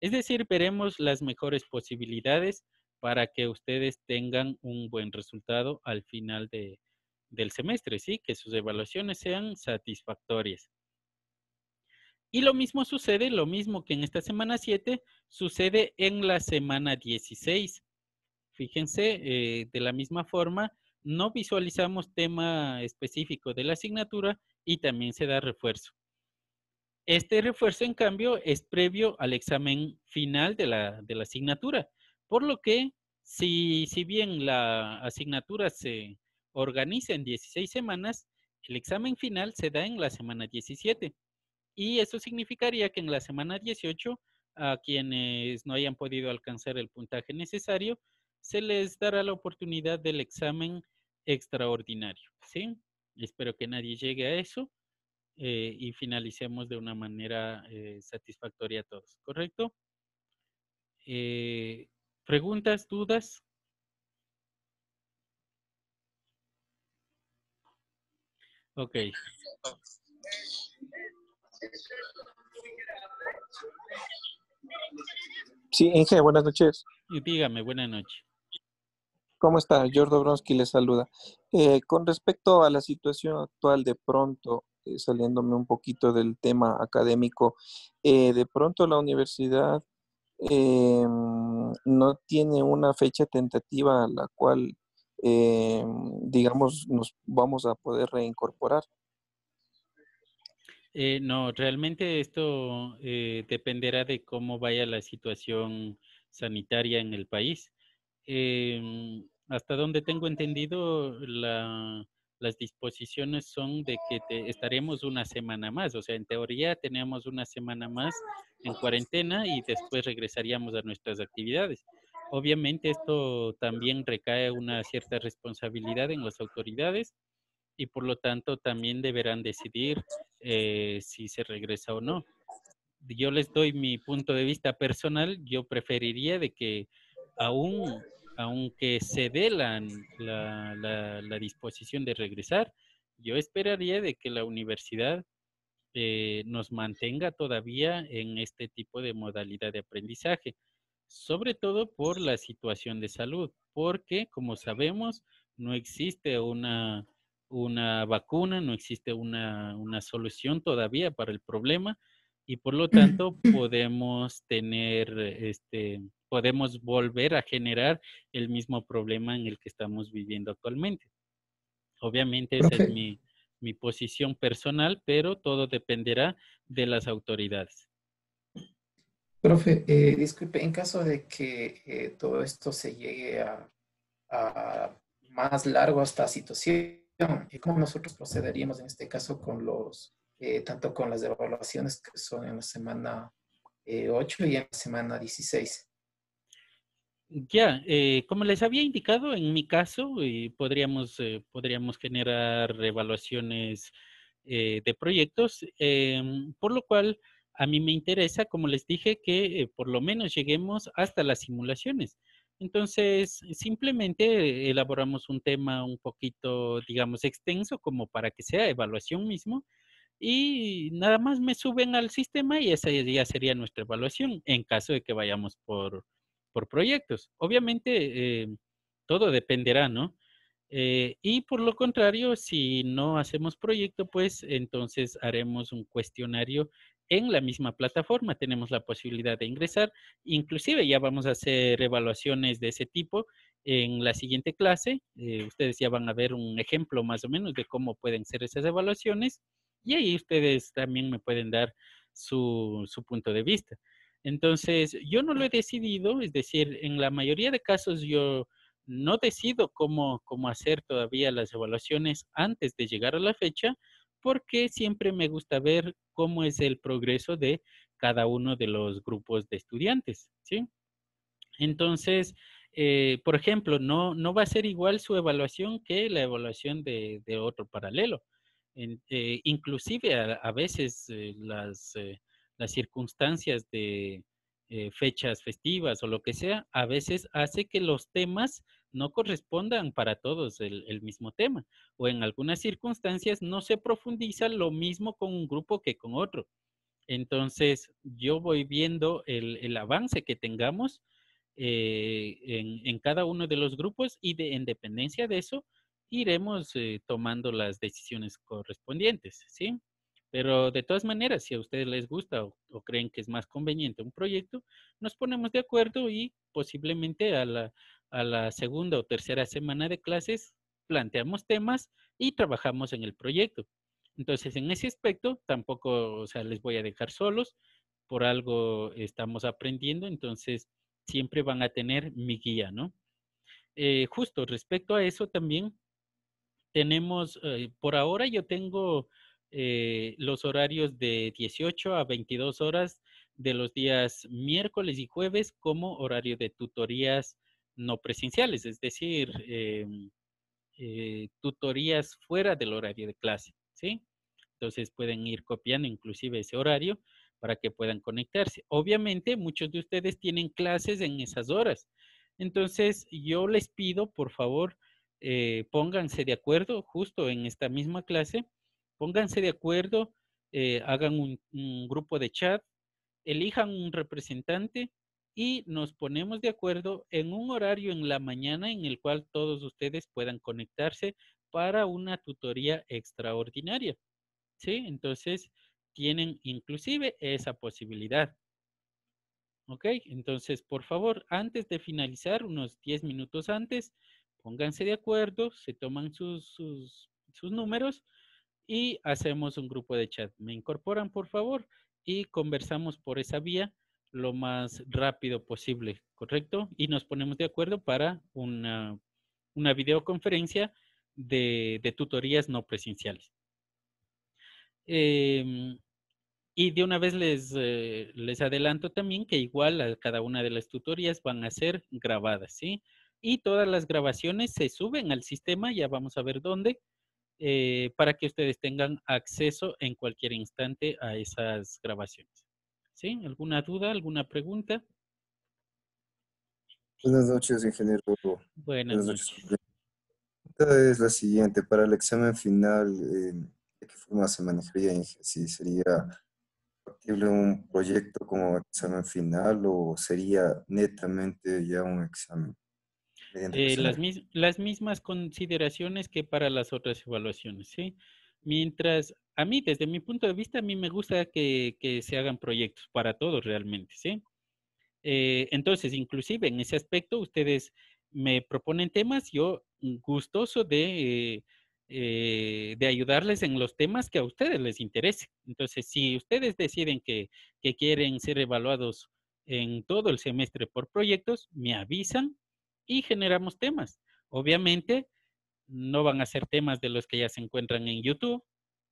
S1: Es decir, veremos las mejores posibilidades para que ustedes tengan un buen resultado al final del semestre, ¿sí? Que sus evaluaciones sean satisfactorias. Y lo mismo sucede, lo mismo que en esta semana 7, sucede en la semana 16. Fíjense, de la misma forma, no visualizamos tema específico de la asignatura y también se da refuerzo. Este refuerzo, en cambio, es previo al examen final de la asignatura, por lo que si bien la asignatura se organiza en 16 semanas, el examen final se da en la semana 17. Y eso significaría que en la semana 18, a quienes no hayan podido alcanzar el puntaje necesario, se les dará la oportunidad del examen extraordinario, ¿sí? Espero que nadie llegue a eso y finalicemos de una manera satisfactoria a todos, ¿correcto? ¿Preguntas, dudas? Ok.
S6: Sí, Inge, buenas noches.
S1: Y dígame, buenas noches.
S6: ¿Cómo está? Jordo Bronsky le saluda. Con respecto a la situación actual, de pronto, saliéndome un poquito del tema académico, de pronto la universidad no tiene una fecha tentativa a la cual, digamos, nos vamos a poder reincorporar.
S1: No, realmente esto dependerá de cómo vaya la situación sanitaria en el país. Hasta donde tengo entendido, las disposiciones son de que estaremos una semana más. O sea, en teoría tenemos una semana más en cuarentena y después regresaríamos a nuestras actividades. Obviamente esto también recae una cierta responsabilidad en las autoridades y por lo tanto también deberán decidir si se regresa o no. Yo les doy mi punto de vista personal. Yo preferiría de que aún, aunque se dé la disposición de regresar, yo esperaría de que la universidad nos mantenga todavía en este tipo de modalidad de aprendizaje, sobre todo por la situación de salud, porque como sabemos, no existe una vacuna, no existe una solución todavía para el problema y por lo tanto podemos tener, podemos volver a generar el mismo problema en el que estamos viviendo actualmente. Obviamente esa es
S4: Profe,
S1: mi posición personal, pero todo dependerá de las autoridades.
S4: profe, disculpe, en caso de que todo esto se llegue a más largo esta situación, ¿cómo nosotros procederíamos en este caso con tanto con las evaluaciones que son en la semana 8 y en la semana 16?
S1: Ya, como les había indicado, en mi caso podríamos generar evaluaciones de proyectos, por lo cual a mí me interesa, como les dije, que por lo menos lleguemos hasta las simulaciones. Entonces, simplemente elaboramos un tema un poquito, digamos, extenso como para que sea evaluación mismo y nada más me suben al sistema y esa ya sería nuestra evaluación en caso de que vayamos por proyectos. Obviamente, todo dependerá, ¿no? Y por lo contrario, si no hacemos proyecto, pues entonces haremos un cuestionario en la misma plataforma. Tenemos la posibilidad de ingresar. Inclusive ya vamos a hacer evaluaciones de ese tipo en la siguiente clase. Ustedes ya van a ver un ejemplo más o menos de cómo pueden ser esas evaluaciones y ahí ustedes también me pueden dar su punto de vista. Entonces, yo no lo he decidido, es decir, en la mayoría de casos yo no decido cómo hacer todavía las evaluaciones antes de llegar a la fecha, porque siempre me gusta ver cómo es el progreso de cada uno de los grupos de estudiantes, ¿sí? Entonces, por ejemplo, no va a ser igual su evaluación que la evaluación de otro paralelo. Inclusive a veces las circunstancias de fechas festivas o lo que sea, a veces hace que los temas no correspondan para todos el mismo tema. O en algunas circunstancias no se profundiza lo mismo con un grupo que con otro. Entonces, yo voy viendo el avance que tengamos en cada uno de los grupos y en dependencia de eso, iremos tomando las decisiones correspondientes, ¿sí? Pero de todas maneras, si a ustedes les gusta o creen que es más conveniente un proyecto, nos ponemos de acuerdo y posiblemente a la segunda o tercera semana de clases planteamos temas y trabajamos en el proyecto. Entonces, en ese aspecto, tampoco, o sea, les voy a dejar solos, por algo estamos aprendiendo, entonces siempre van a tener mi guía, ¿no? Justo respecto a eso también tenemos, por ahora yo tengo los horarios de 18 a 22 horas de los días miércoles y jueves como horario de tutorías no presenciales, es decir, tutorías fuera del horario de clase, ¿sí? Entonces pueden ir copiando inclusive ese horario para que puedan conectarse. Obviamente muchos de ustedes tienen clases en esas horas. Entonces yo les pido, por favor, pónganse de acuerdo justo en esta misma clase, pónganse de acuerdo, hagan un grupo de chat, elijan un representante y nos ponemos de acuerdo en un horario en la mañana en el cual todos ustedes puedan conectarse para una tutoría extraordinaria. ¿Sí? Entonces, tienen inclusive esa posibilidad. ¿Ok? Entonces, por favor, antes de finalizar, unos 10 minutos antes, pónganse de acuerdo, se toman sus números y hacemos un grupo de chat. Me incorporan, por favor, y conversamos por esa vía lo más rápido posible, ¿correcto? Y nos ponemos de acuerdo para una videoconferencia de tutorías no presenciales. Y de una vez les adelanto también que igual a cada una de las tutorías van a ser grabadas, ¿sí? Y todas las grabaciones se suben al sistema, ya vamos a ver dónde, para que ustedes tengan acceso en cualquier instante a esas grabaciones. ¿Sí? ¿Alguna duda, alguna pregunta?
S7: Buenas noches, ingeniero.
S1: Buenas
S7: Buenas noches.
S1: noches.
S7: La pregunta es la siguiente. Para el examen final, ¿de qué forma se manejaría? Si sería factible un proyecto como examen final o sería netamente ya un examen mediante cuestionario?
S1: Las mismas consideraciones que para las otras evaluaciones, ¿sí? Mientras, a mí, desde mi punto de vista, a mí me gusta que se hagan proyectos para todos realmente, ¿sí? Entonces, inclusive en ese aspecto, ustedes me proponen temas, yo gustoso de ayudarles en los temas que a ustedes les interese. Entonces, si ustedes deciden que quieren ser evaluados en todo el semestre por proyectos, me avisan y generamos temas. Obviamente, no van a ser temas de los que ya se encuentran en YouTube,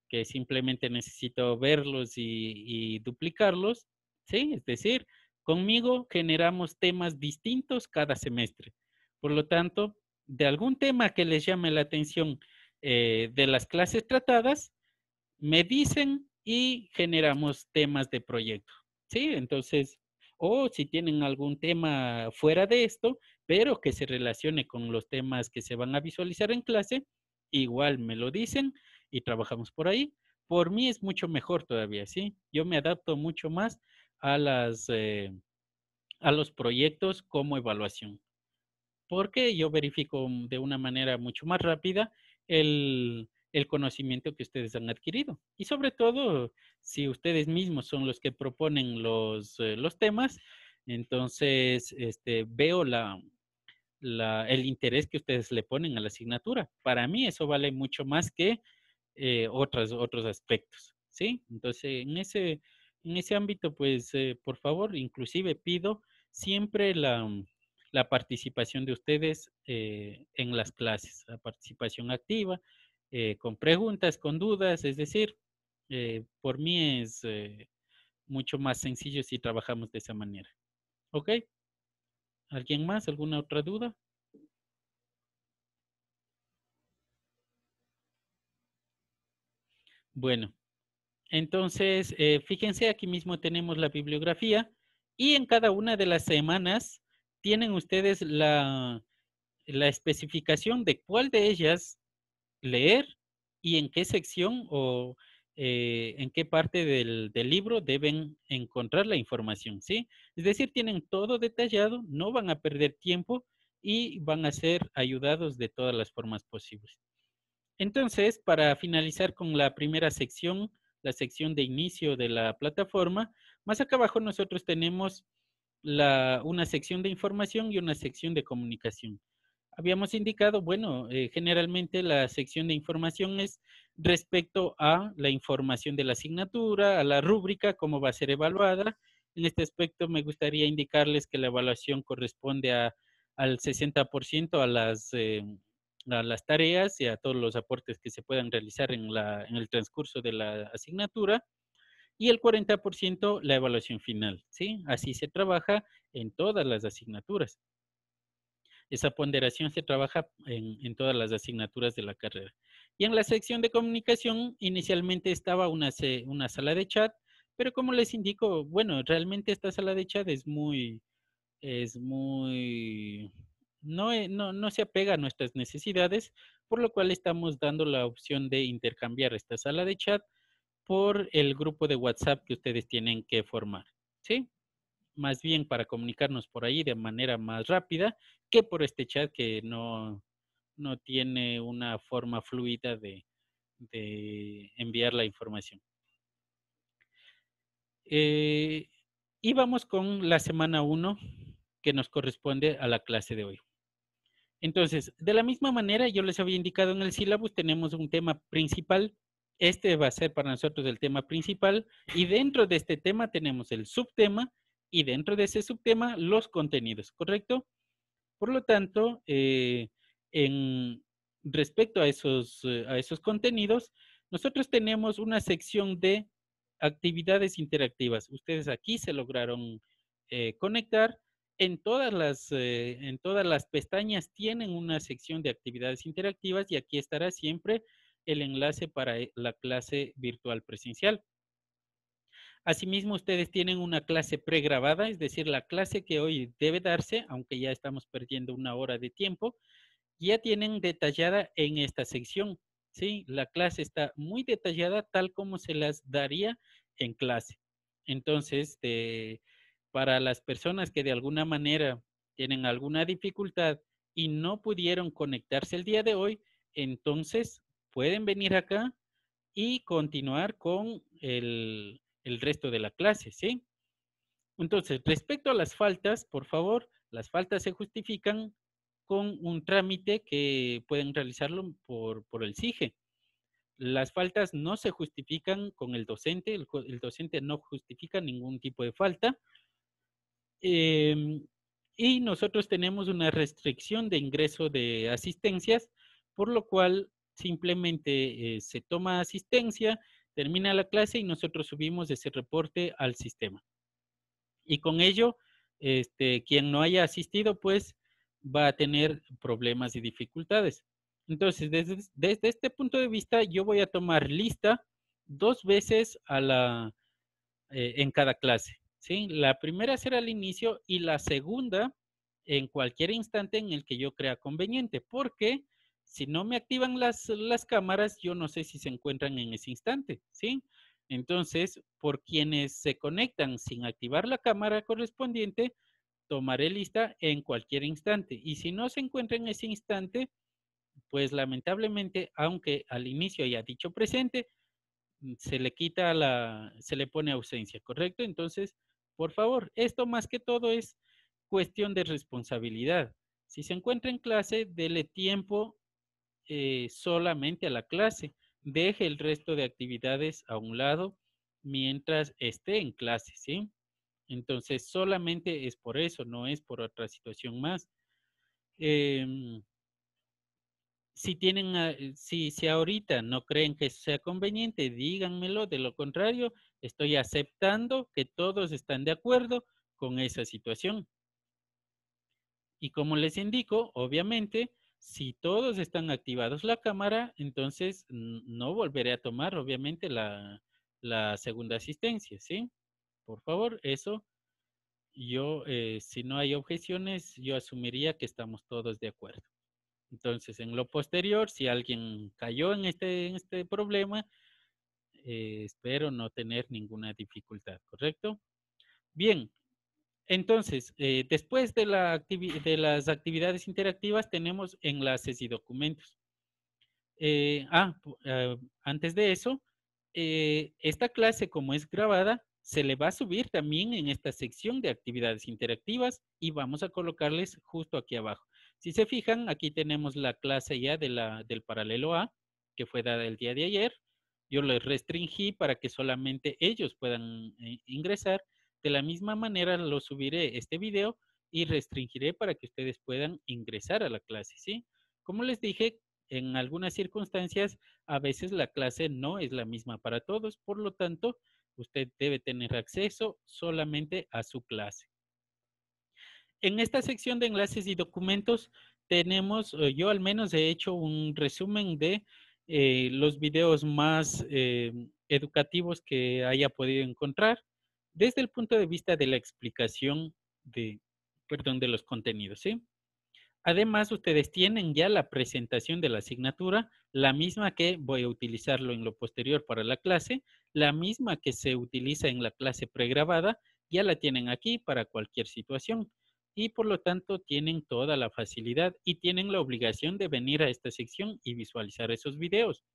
S1: que simplemente necesito verlos y duplicarlos, ¿sí? Es decir, conmigo generamos temas distintos cada semestre. Por lo tanto, de algún tema que les llame la atención de las clases tratadas, me dicen y generamos temas de proyecto, ¿sí? Entonces, o si tienen algún tema fuera de esto, pero que se relacione con los temas que se van a visualizar en clase, igual me lo dicen y trabajamos por ahí. Por mí es mucho mejor todavía, ¿sí? Yo me adapto mucho más a a los proyectos como evaluación, porque yo verifico de una manera mucho más rápida el conocimiento que ustedes han adquirido. Y sobre todo, si ustedes mismos son los que proponen los temas, entonces veo el interés que ustedes le ponen a la asignatura. Para mí eso vale mucho más que otros aspectos, ¿sí? Entonces, en ese ámbito, pues, por favor, inclusive pido siempre la participación de ustedes en las clases, la participación activa, con preguntas, con dudas, es decir, por mí es mucho más sencillo si trabajamos de esa manera. ¿Ok? ¿Alguien más? ¿Alguna otra duda? Bueno, entonces, fíjense, aquí mismo tenemos la bibliografía y en cada una de las semanas tienen ustedes la especificación de cuál de ellas leer y en qué sección o en qué parte del libro deben encontrar la información, ¿sí? Es decir, tienen todo detallado, no van a perder tiempo y van a ser ayudados de todas las formas posibles. Entonces, para finalizar con la primera sección, la sección de inicio de la plataforma, más acá abajo nosotros tenemos una sección de información y una sección de comunicación. Habíamos indicado, bueno, generalmente la sección de información es respecto a la información de la asignatura, a la rúbrica, cómo va a ser evaluada. En este aspecto me gustaría indicarles que la evaluación corresponde al 60% a las tareas y a todos los aportes que se puedan realizar en el transcurso de la asignatura y el 40% la evaluación final, ¿sí? Así se trabaja en todas las asignaturas. Esa ponderación se trabaja en todas las asignaturas de la carrera. Y en la sección de comunicación, inicialmente estaba una sala de chat, pero como les indico, bueno, realmente esta sala de chat no se apega a nuestras necesidades, por lo cual estamos dando la opción de intercambiar esta sala de chat por el grupo de WhatsApp que ustedes tienen que formar, ¿sí? Más bien para comunicarnos por ahí de manera más rápida que por este chat que no tiene una forma fluida de enviar la información. Y vamos con la semana 1 que nos corresponde a la clase de hoy. Entonces, de la misma manera, yo les había indicado en el sílabus, tenemos un tema principal. Este va a ser para nosotros el tema principal y dentro de este tema tenemos el subtema y dentro de ese subtema los contenidos, ¿correcto? Por lo tanto, respecto a esos contenidos, nosotros tenemos una sección de actividades interactivas. Ustedes aquí se lograron conectar. En todas las pestañas tienen una sección de actividades interactivas y aquí estará siempre el enlace para la clase virtual presencial. Asimismo, ustedes tienen una clase pregrabada, es decir, la clase que hoy debe darse, aunque ya estamos perdiendo 1 hora de tiempo, ya tienen detallada en esta sección, ¿sí? La clase está muy detallada tal como se las daría en clase. Entonces, para las personas que de alguna manera tienen alguna dificultad y no pudieron conectarse el día de hoy, entonces pueden venir acá y continuar con el resto de la clase, ¿sí? Entonces, respecto a las faltas, por favor, las faltas se justifican con un trámite que pueden realizarlo por el SIGE. Las faltas no se justifican con el docente, el docente no justifica ningún tipo de falta. Y nosotros tenemos una restricción de ingreso de asistencias, por lo cual simplemente se toma asistencia, termina la clase y nosotros subimos ese reporte al sistema. Y con ello, quien no haya asistido, pues va a tener problemas y dificultades. Entonces, desde este punto de vista, yo voy a tomar lista 2 veces en cada clase, ¿sí? La primera será al inicio y la segunda en cualquier instante en el que yo crea conveniente, porque si no me activan las cámaras, yo no sé si se encuentran en ese instante, ¿sí? Entonces, por quienes se conectan sin activar la cámara correspondiente, tomaré lista en cualquier instante. Y si no se encuentra en ese instante, pues lamentablemente, aunque al inicio haya dicho presente, se le pone ausencia, ¿correcto? Entonces, por favor, esto más que todo es cuestión de responsabilidad. Si se encuentra en clase, dele tiempo solamente a la clase. Deje el resto de actividades a un lado mientras esté en clase, ¿sí? Entonces, solamente es por eso, no es por otra situación más. Si ahorita no creen que sea conveniente, díganmelo. De lo contrario, estoy aceptando que todos están de acuerdo con esa situación. Y como les indico, obviamente, si todos están activados la cámara, entonces no volveré a tomar, obviamente, la segunda asistencia, ¿sí? Por favor, eso si no hay objeciones, yo asumiría que estamos todos de acuerdo. Entonces, en lo posterior, si alguien cayó en este problema, espero no tener ninguna dificultad, ¿correcto? Bien, entonces, después de las actividades interactivas, tenemos enlaces y documentos. Antes de eso, esta clase, como es grabada, se le va a subir también en esta sección de actividades interactivas y vamos a colocarles justo aquí abajo. Si se fijan, aquí tenemos la clase ya del paralelo A, que fue dada el día de ayer. Yo les restringí para que solamente ellos puedan ingresar. De la misma manera, lo subiré este video y restringiré para que ustedes puedan ingresar a la clase, ¿sí? Como les dije, en algunas circunstancias, a veces la clase no es la misma para todos, por lo tanto, usted debe tener acceso solamente a su clase. En esta sección de enlaces y documentos tenemos, yo al menos he hecho un resumen de los videos más educativos que haya podido encontrar desde el punto de vista de la explicación de los contenidos, ¿sí? Además, ustedes tienen ya la presentación de la asignatura, la misma que voy a utilizarlo en lo posterior para la clase, la misma que se utiliza en la clase pregrabada, ya la tienen aquí para cualquier situación y por lo tanto tienen toda la facilidad y tienen la obligación de venir a esta sección y visualizar esos videos.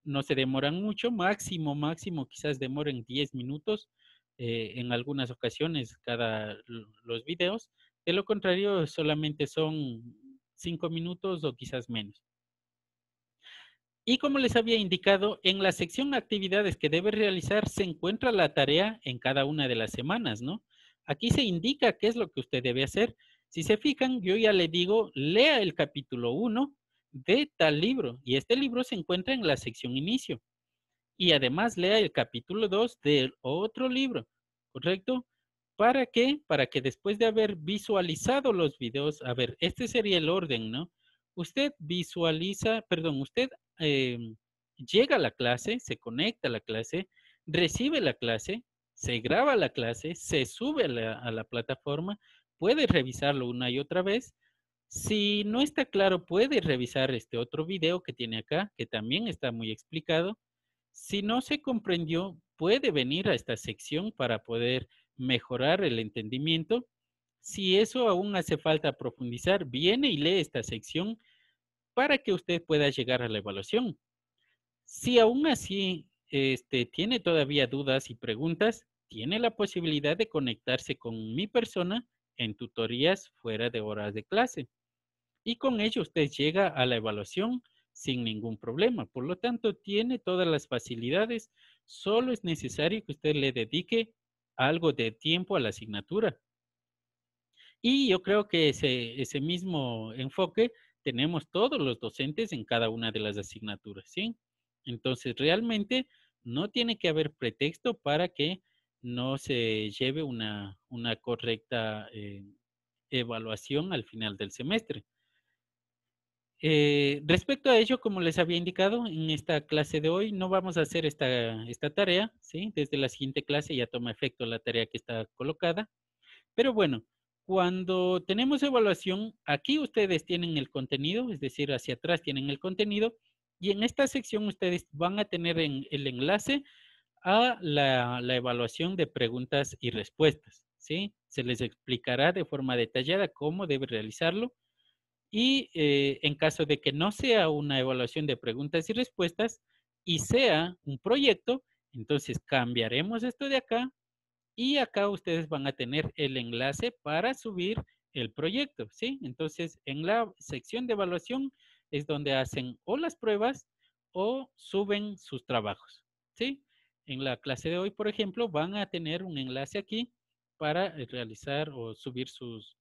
S1: No se demoran mucho, máximo quizás demoren 10 minutos en algunas ocasiones los videos. De lo contrario, solamente son 5 minutos o quizás menos. Y como les había indicado, en la sección actividades que debe realizar se encuentra la tarea en cada una de las semanas, ¿no? Aquí se indica qué es lo que usted debe hacer. Si se fijan, yo ya le digo, lea el capítulo 1 de tal libro. Y este libro se encuentra en la sección inicio. Y además lea el capítulo 2 del otro libro, ¿correcto? ¿Para qué? Para que después de haber visualizado los videos, a ver, este sería el orden, ¿no? Usted visualiza, perdón, usted llega a la clase, se conecta a la clase, recibe la clase, se graba la clase, se sube a la plataforma, puede revisarlo una y otra vez. Si no está claro, puede revisar este otro video que tiene acá, que también está muy explicado. Si no se comprendió, puede venir a esta sección para poder mejorar el entendimiento. Si eso aún hace falta profundizar, viene y lee esta sección para que usted pueda llegar a la evaluación. Si aún así tiene todavía dudas y preguntas, tiene la posibilidad de conectarse con mi persona en tutorías fuera de horas de clase. Y con ello usted llega a la evaluación sin ningún problema. Por lo tanto, tiene todas las facilidades. Solo es necesario que usted le dedique algo de tiempo a la asignatura. Y yo creo que ese mismo enfoque tenemos todos los docentes en cada una de las asignaturas, ¿sí? Entonces, realmente no tiene que haber pretexto para que no se lleve una correcta evaluación al final del semestre. Respecto a ello, como les había indicado, en esta clase de hoy no vamos a hacer esta tarea, ¿sí? Desde la siguiente clase ya toma efecto la tarea que está colocada. Pero bueno, cuando tenemos evaluación, aquí ustedes tienen el contenido, es decir, hacia atrás tienen el contenido, y en esta sección ustedes van a tener el enlace a la evaluación de preguntas y respuestas, ¿sí? Se les explicará de forma detallada cómo debe realizarlo. Y en caso de que no sea una evaluación de preguntas y respuestas y sea un proyecto, entonces cambiaremos esto de acá y acá ustedes van a tener el enlace para subir el proyecto, ¿sí? Entonces en la sección de evaluación es donde hacen o las pruebas o suben sus trabajos, ¿sí? En la clase de hoy, por ejemplo, van a tener un enlace aquí para realizar o subir sus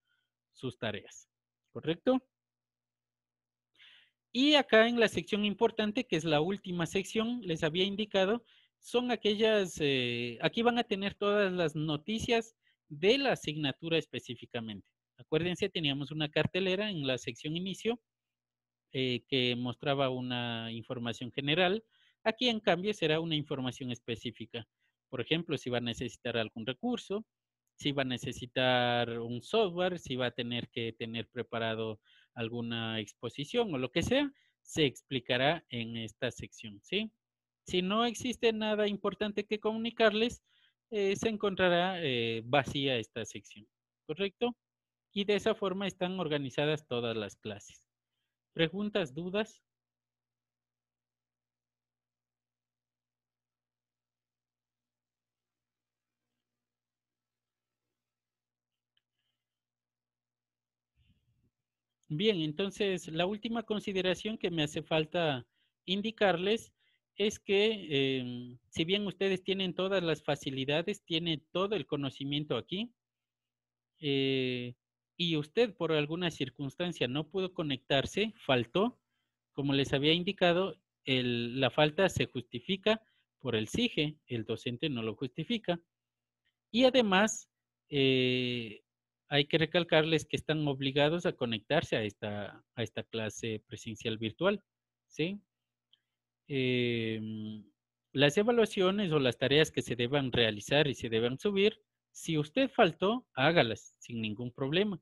S1: tareas, ¿correcto? Y acá en la sección importante, que es la última sección, les había indicado, son aquellas, aquí van a tener todas las noticias de la asignatura específicamente. Acuérdense, teníamos una cartelera en la sección inicio que mostraba una información general. Aquí, en cambio, será una información específica. Por ejemplo, si va a necesitar algún recurso, si va a necesitar un software, si va a tener que tener preparado alguna exposición o lo que sea, se explicará en esta sección, ¿sí? Si no existe nada importante que comunicarles, se encontrará vacía esta sección, ¿correcto? Y de esa forma están organizadas todas las clases. ¿Preguntas, dudas? Bien, entonces la última consideración que me hace falta indicarles es que si bien ustedes tienen todas las facilidades, tienen todo el conocimiento aquí, y usted por alguna circunstancia no pudo conectarse, faltó, como les había indicado, la falta se justifica por el SIGE, el docente no lo justifica. Y además, hay que recalcarles que están obligados a conectarse a esta clase presencial virtual, ¿sí? Las evaluaciones o las tareas que se deban realizar y se deban subir, si usted faltó, hágalas sin ningún problema.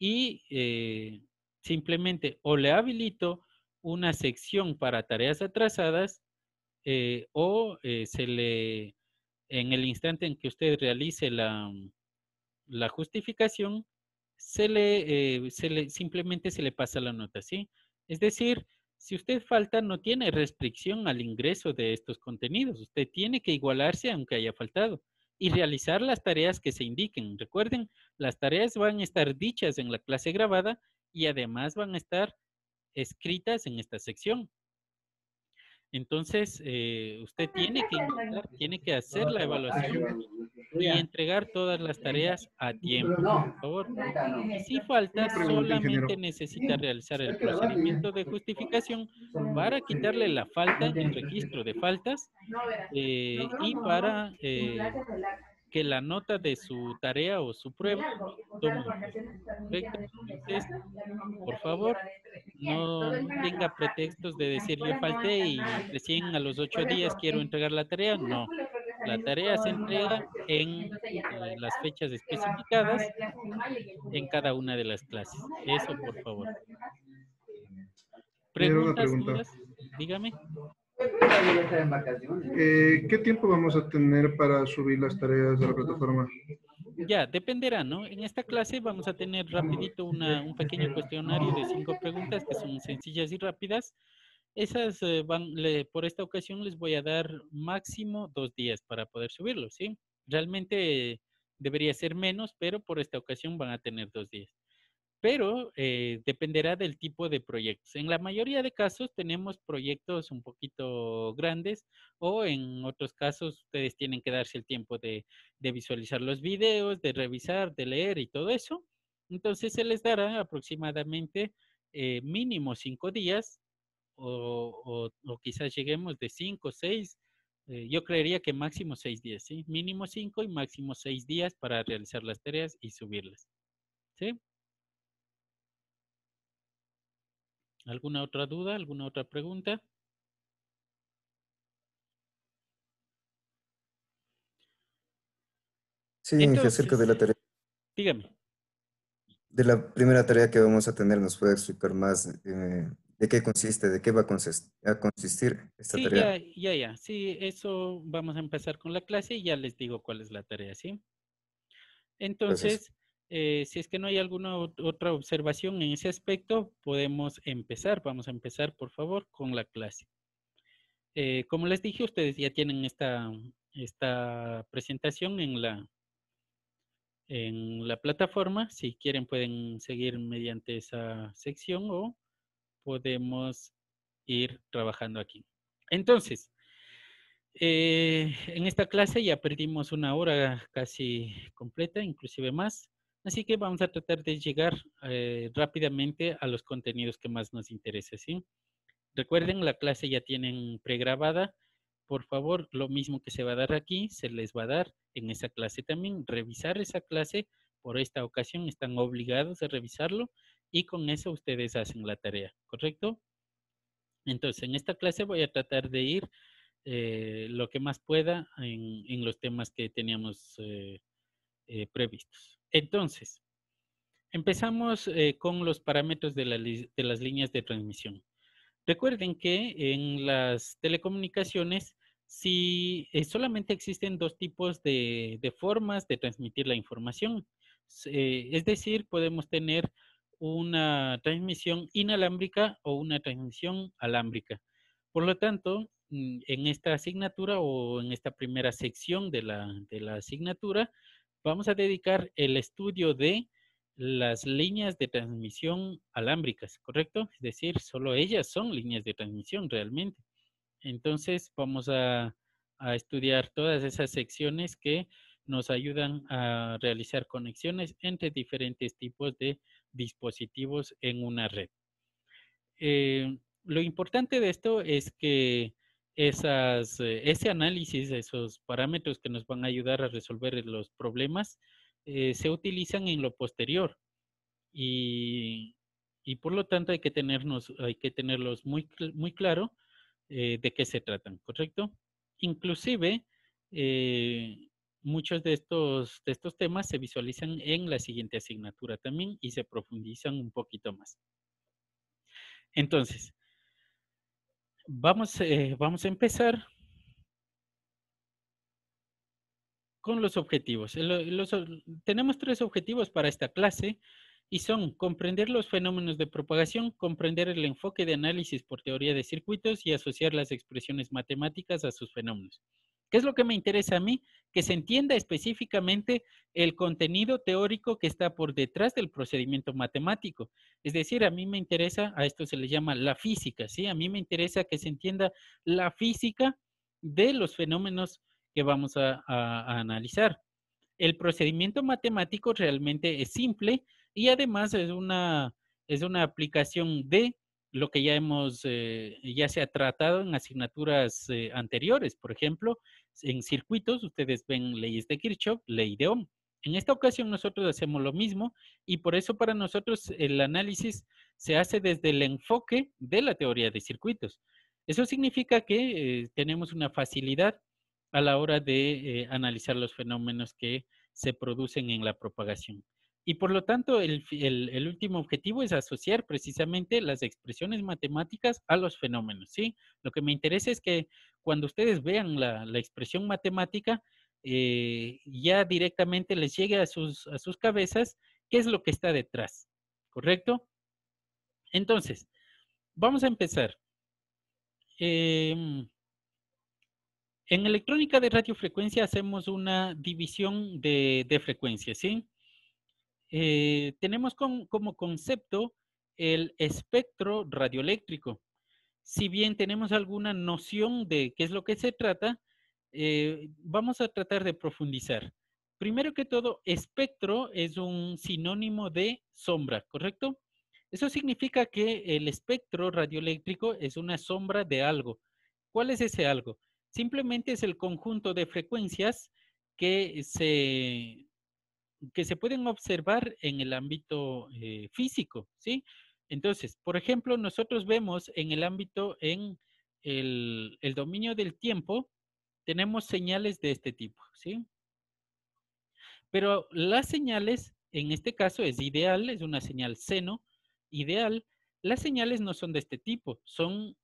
S1: Y simplemente o le habilito una sección para tareas atrasadas o en el instante en que usted realice la justificación, simplemente se le pasa la nota, ¿sí? Es decir, si usted falta, no tiene restricción al ingreso de estos contenidos. Usted tiene que igualarse aunque haya faltado y realizar las tareas que se indiquen. Recuerden, las tareas van a estar dichas en la clase grabada y además van a estar escritas en esta sección. Entonces, usted tiene que hacer la evaluación y entregar todas las tareas a tiempo, por favor. Y si falta,
S5: Una pregunta, ingeniero.
S1: solamente necesita realizar el procedimiento de justificación para quitarle la falta, el registro de faltas, y para que la nota de su tarea o su prueba tome un peso, ¿correcto? Entonces, por favor, no tenga pretextos de decir yo falté y recién a los 8 días quiero entregar la tarea. No, la tarea se entrega en las fechas especificadas en cada una de las clases. Eso, por favor.
S5: Ingeniero, una
S1: ¿Preguntas,
S5: pregunta.
S1: dudas? Dígame.
S5: ¿Qué tiempo vamos a tener para subir las tareas de la plataforma?
S1: Ya, dependerá, ¿no? En esta clase vamos a tener rapidito un pequeño cuestionario de 5 preguntas que son sencillas y rápidas. Esas por esta ocasión les voy a dar máximo 2 días para poder subirlo, ¿sí? Realmente debería ser menos, pero por esta ocasión van a tener 2 días. Pero dependerá del tipo de proyectos. En la mayoría de casos tenemos proyectos un poquito grandes o en otros casos ustedes tienen que darse el tiempo de visualizar los videos, de revisar, de leer y todo eso. Entonces se les dará aproximadamente mínimo 5 días o quizás lleguemos de 5, 6. Yo creería que máximo 6 días, ¿sí? Mínimo 5 y máximo 6 días para realizar las tareas y subirlas, ¿sí? ¿Alguna otra duda? ¿Alguna otra pregunta?
S7: Sí, Inge, acerca de
S1: Entonces,
S7: la tarea,
S1: dígame.
S7: de la primera tarea que vamos a tener, ¿nos puede explicar más de qué consiste, de qué va a consistir esta
S1: Sí,
S7: tarea?
S1: ya. Sí, eso vamos a empezar con la clase y ya les digo cuál es la tarea, ¿sí?
S7: Gracias.
S1: Entonces, si es que no hay alguna otra observación en ese aspecto, podemos empezar. Vamos a empezar, por favor, con la clase. Como les dije, ustedes ya tienen esta presentación en la plataforma. Si quieren, pueden seguir mediante esa sección o podemos ir trabajando aquí. Entonces, en esta clase ya perdimos una hora casi completa, inclusive más. Así que vamos a tratar de llegar rápidamente a los contenidos que más nos interesa, ¿sí? Recuerden, la clase ya tienen pregrabada. Por favor, lo mismo que se va a dar aquí, se les va a dar en esa clase también. Revisar esa clase por esta ocasión, están obligados a revisarlo y con eso ustedes hacen la tarea, ¿correcto? Entonces, en esta clase voy a tratar de ir lo que más pueda en los temas que teníamos previstos. Entonces, empezamos con los parámetros de las líneas de transmisión. Recuerden que en las telecomunicaciones, si solamente existen dos tipos de formas de transmitir la información. Es decir, podemos tener una transmisión inalámbrica o una transmisión alámbrica. Por lo tanto, en esta asignatura o en esta primera sección de la asignatura, vamos a dedicar el estudio de las líneas de transmisión alámbricas, ¿correcto? Es decir, solo ellas son líneas de transmisión realmente. Entonces, vamos a estudiar todas esas secciones que nos ayudan a realizar conexiones entre diferentes tipos de dispositivos en una red. Lo importante de esto es que ese análisis, esos parámetros que nos van a ayudar a resolver los problemas, se utilizan en lo posterior y, y por lo tanto hay que tenerlos muy claro de qué se tratan, ¿correcto? Inclusive, muchos de estos temas se visualizan en la siguiente asignatura también y se profundizan un poquito más. Entonces, vamos a empezar con los objetivos. Tenemos 3 objetivos para esta clase y son comprender los fenómenos de propagación, comprender el enfoque de análisis por teoría de circuitos y asociar las expresiones matemáticas a sus fenómenos. ¿Qué es lo que me interesa a mí? Que se entienda específicamente el contenido teórico que está por detrás del procedimiento matemático. Es decir, a mí me interesa, a esto se le llama la física, ¿sí? A mí me interesa que se entienda la física de los fenómenos que vamos a analizar. El procedimiento matemático realmente es simple y además es una aplicación de lo que ya se ha tratado en asignaturas anteriores. Por ejemplo, en circuitos ustedes ven leyes de Kirchhoff, ley de Ohm. En esta ocasión nosotros hacemos lo mismo y por eso para nosotros el análisis se hace desde el enfoque de la teoría de circuitos. Eso significa que tenemos una facilidad a la hora de analizar los fenómenos que se producen en la propagación. Y por lo tanto, el último objetivo es asociar precisamente las expresiones matemáticas a los fenómenos, ¿sí? Lo que me interesa es que cuando ustedes vean la expresión matemática, ya directamente les llegue a sus cabezas qué es lo que está detrás, ¿correcto? Entonces, vamos a empezar. En electrónica de radiofrecuencia hacemos una división de frecuencias, ¿sí? Tenemos como concepto el espectro radioeléctrico. Si bien tenemos alguna noción de qué es lo que se trata, vamos a tratar de profundizar. Primero que todo, espectro es un sinónimo de sombra, ¿correcto? Eso significa que el espectro radioeléctrico es una sombra de algo. ¿Cuál es ese algo? Simplemente es el conjunto de frecuencias que se pueden observar en el ámbito físico, ¿sí? Entonces, por ejemplo, nosotros vemos en el ámbito, en el dominio del tiempo, tenemos señales de este tipo, ¿sí? Pero las señales, en este caso es ideal, es una señal seno, ideal. Las señales no son de este tipo, son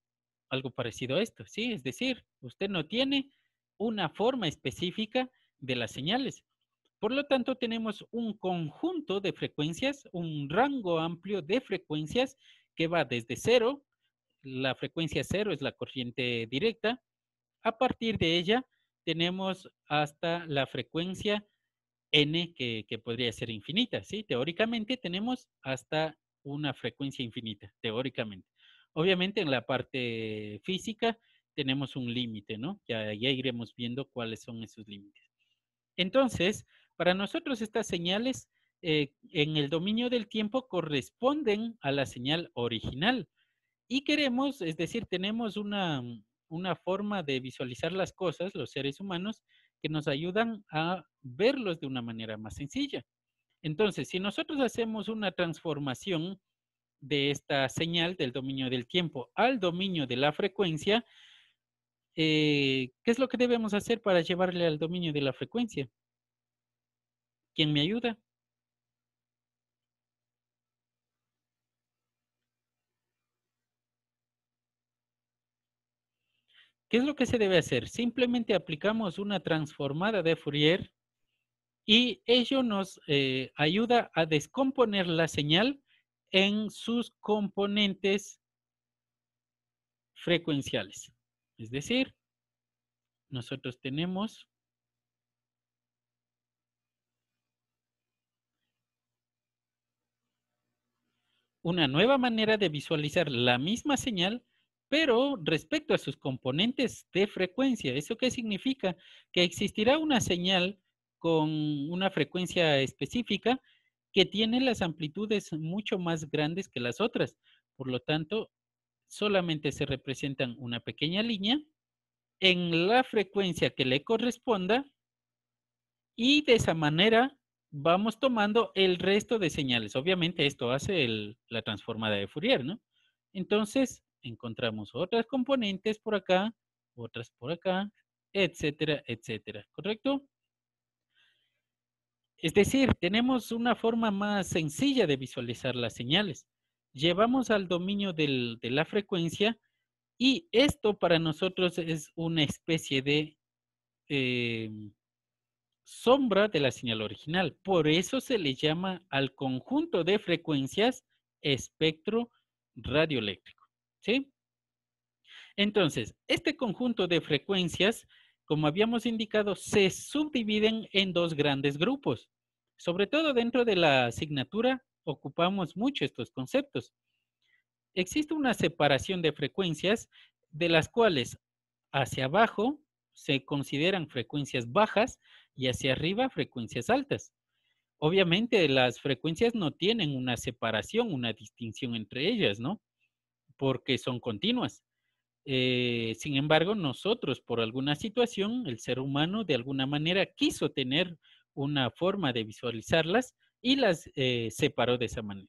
S1: algo parecido a esto, ¿sí? Es decir, usted no tiene una forma específica de las señales. Por lo tanto, tenemos un conjunto de frecuencias, un rango amplio de frecuencias que va desde cero, la frecuencia cero es la corriente directa, a partir de ella tenemos hasta la frecuencia n que podría ser infinita, ¿sí? Teóricamente tenemos hasta una frecuencia infinita, teóricamente. Obviamente en la parte física tenemos un límite, ¿no? Ya iremos viendo cuáles son esos límites. Entonces, para nosotros estas señales en el dominio del tiempo corresponden a la señal original y queremos, es decir, tenemos una forma de visualizar las cosas, los seres humanos, que nos ayudan a verlos de una manera más sencilla. Entonces, si nosotros hacemos una transformación de esta señal del dominio del tiempo al dominio de la frecuencia, ¿qué es lo que debemos hacer para llevarle al dominio de la frecuencia? ¿Quién me ayuda? ¿Qué es lo que se debe hacer? Simplemente aplicamos una transformada de Fourier y ello nos ayuda a descomponer la señal en sus componentes frecuenciales. Es decir, nosotros tenemos una nueva manera de visualizar la misma señal, pero respecto a sus componentes de frecuencia. ¿Eso qué significa? Que existirá una señal con una frecuencia específica que tiene las amplitudes mucho más grandes que las otras. Por lo tanto, solamente se representan una pequeña línea en la frecuencia que le corresponda y de esa manera vamos tomando el resto de señales. Obviamente esto hace la transformada de Fourier, ¿no? Entonces encontramos otras componentes por acá, otras por acá, etcétera, etcétera. ¿Correcto? Es decir, tenemos una forma más sencilla de visualizar las señales. Llevamos al dominio de la frecuencia y esto para nosotros es una especie de sombra de la señal original. Por eso se le llama al conjunto de frecuencias espectro radioeléctrico. ¿Sí? Entonces, este conjunto de frecuencias como habíamos indicado, se subdividen en dos grandes grupos. Sobre todo dentro de la asignatura ocupamos mucho estos conceptos. Existe una separación de frecuencias de las cuales hacia abajo se consideran frecuencias bajas y hacia arriba frecuencias altas. Obviamente las frecuencias no tienen una separación, una distinción entre ellas, ¿no? Porque son continuas. Sin embargo, nosotros por alguna situación, el ser humano de alguna manera quiso tener una forma de visualizarlas y las separó de esa manera.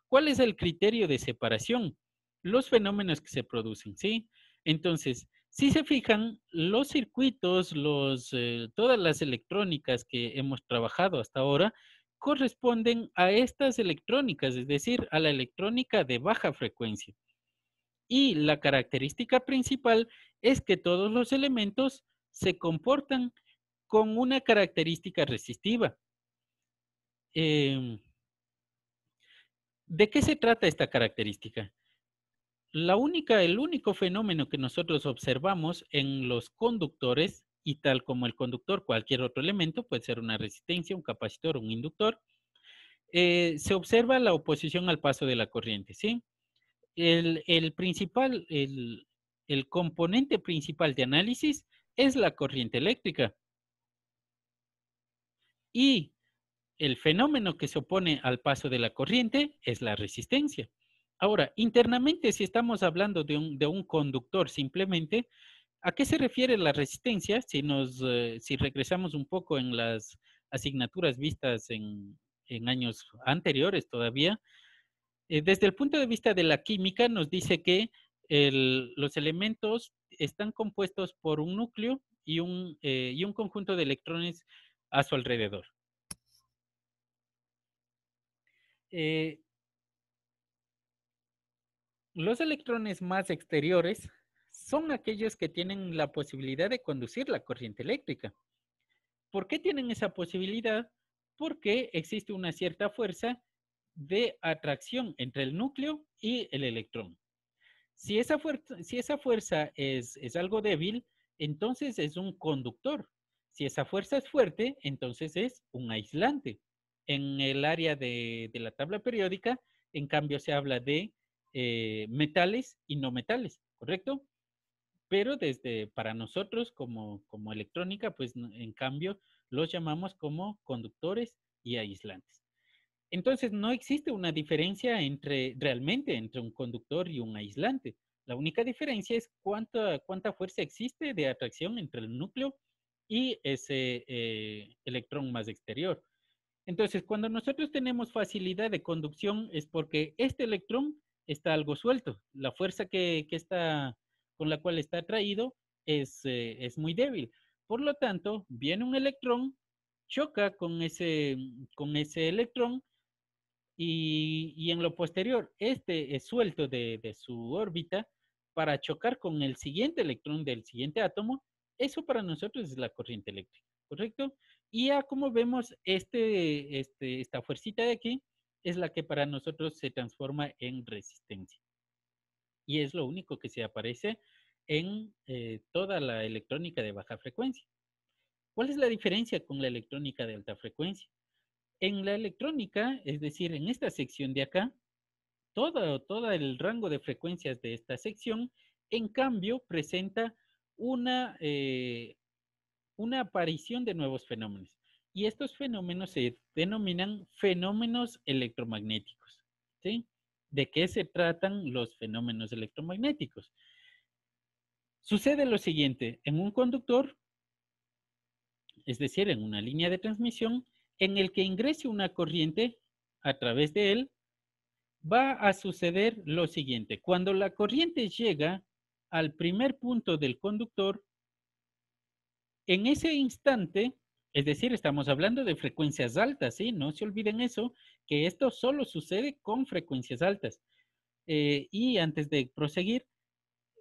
S1: ¿Cuál es el criterio de separación? Los fenómenos que se producen, ¿sí? Entonces, si se fijan, los circuitos, todas las electrónicas que hemos trabajado hasta ahora corresponden a estas electrónicas, es decir, a la electrónica de baja frecuencia. Y la característica principal es que todos los elementos se comportan con una característica resistiva. ¿De qué se trata esta característica? El único fenómeno que nosotros observamos en los conductores, y tal como el conductor, cualquier otro elemento, puede ser una resistencia, un capacitor, un inductor, se observa la oposición al paso de la corriente, ¿sí? El componente principal de análisis es la corriente eléctrica. Y el fenómeno que se opone al paso de la corriente es la resistencia. Ahora, internamente, si estamos hablando de un conductor simplemente, ¿a qué se refiere la resistencia? Si regresamos un poco en las asignaturas vistas en años anteriores todavía, desde el punto de vista de la química nos dice que los elementos están compuestos por un núcleo y un conjunto de electrones a su alrededor. Los electrones más exteriores son aquellos que tienen la posibilidad de conducir la corriente eléctrica. ¿Por qué tienen esa posibilidad? Porque existe una cierta fuerza de atracción entre el núcleo y el electrón. Si esa fuerza es algo débil, entonces es un conductor. Si esa fuerza es fuerte, entonces es un aislante. En el área de la tabla periódica, en cambio, se habla de metales y no metales, ¿correcto? Pero para nosotros como electrónica, pues en cambio los llamamos como conductores y aislantes. Entonces no existe una diferencia realmente entre un conductor y un aislante. La única diferencia es cuánta fuerza existe de atracción entre el núcleo y ese electrón más exterior. Entonces, cuando nosotros tenemos facilidad de conducción es porque este electrón está algo suelto. La fuerza con la cual está atraído es muy débil. Por lo tanto, viene un electrón, choca con ese electrón y en lo posterior, este es suelto de su órbita para chocar con el siguiente electrón del siguiente átomo. Eso para nosotros es la corriente eléctrica, ¿correcto? Y ya como vemos, esta fuercita de aquí es la que para nosotros se transforma en resistencia. Y es lo único que se aparece en toda la electrónica de baja frecuencia. ¿Cuál es la diferencia con la electrónica de alta frecuencia? En la electrónica, es decir, en esta sección de acá, todo el rango de frecuencias de esta sección, en cambio, presenta una aparición de nuevos fenómenos. Y estos fenómenos se denominan fenómenos electromagnéticos, ¿sí? ¿De qué se tratan los fenómenos electromagnéticos? Sucede lo siguiente, en un conductor, es decir, en una línea de transmisión, en el que ingrese una corriente a través de él, va a suceder lo siguiente. Cuando la corriente llega al primer punto del conductor, en ese instante, es decir, estamos hablando de frecuencias altas, ¿sí? No se olviden eso, que esto solo sucede con frecuencias altas. Y antes de proseguir,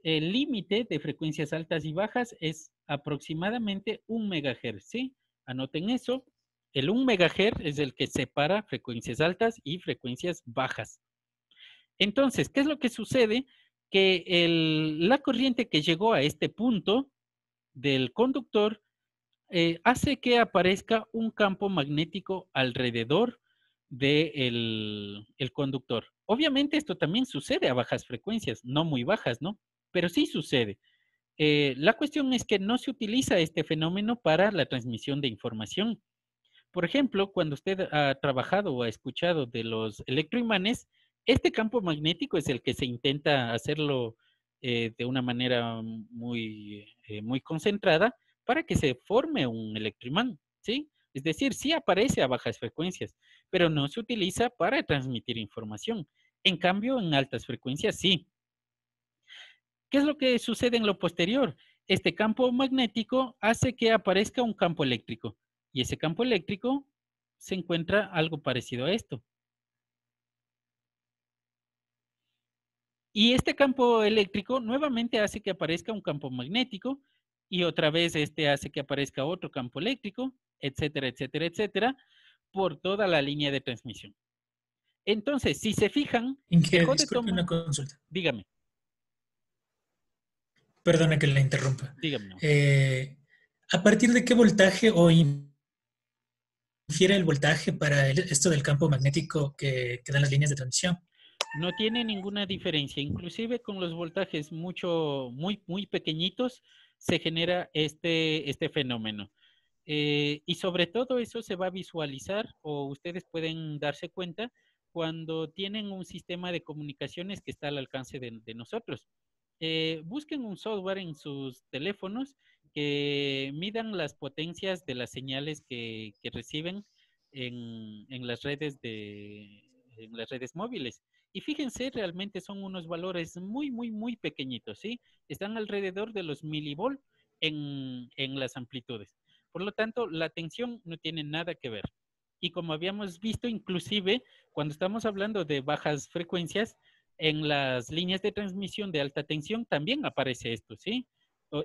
S1: el límite de frecuencias altas y bajas es aproximadamente 1 MHz, ¿sí? Anoten eso. El 1 MHz es el que separa frecuencias altas y frecuencias bajas. Entonces, ¿qué es lo que sucede? Que la corriente que llegó a este punto del conductor hace que aparezca un campo magnético alrededor del el conductor. Obviamente esto también sucede a bajas frecuencias, no muy bajas, ¿no? Pero sí sucede. La cuestión es que no se utiliza este fenómeno para la transmisión de información. Por ejemplo, cuando usted ha trabajado o ha escuchado de los electroimanes, este campo magnético es el que se intenta hacerlo de una manera muy concentrada para que se forme un electroimán, ¿sí? Es decir, sí aparece a bajas frecuencias, pero no se utiliza para transmitir información. En cambio, en altas frecuencias sí. ¿Qué es lo que sucede en lo posterior? Este campo magnético hace que aparezca un campo eléctrico y ese campo eléctrico se encuentra algo parecido a esto. Y este campo eléctrico nuevamente hace que aparezca un campo magnético y otra vez este hace que aparezca otro campo eléctrico, etcétera, etcétera, etcétera, por toda la línea de transmisión. Entonces, si se fijan,
S3: Inge,
S1: dejó de
S3: disculpe
S1: tomar...
S3: una consulta.
S1: Dígame,
S3: Perdone que la interrumpa.
S1: dígame. ¿No?
S3: ¿A partir de qué voltaje o infiere el voltaje para esto del campo magnético que dan las líneas de transmisión?
S1: No tiene ninguna diferencia, inclusive con los voltajes muy pequeñitos se genera este fenómeno. Y sobre todo eso se va a visualizar o ustedes pueden darse cuenta cuando tienen un sistema de comunicaciones que está al alcance de nosotros. Busquen un software en sus teléfonos que midan las potencias de las señales que reciben en las en las redes móviles. Y fíjense, realmente son unos valores muy pequeñitos, ¿sí? Están alrededor de los milivolt en las amplitudes. Por lo tanto, la tensión no tiene nada que ver. Y como habíamos visto, inclusive, cuando estamos hablando de bajas frecuencias, en las líneas de transmisión de alta tensión también aparece esto, ¿sí?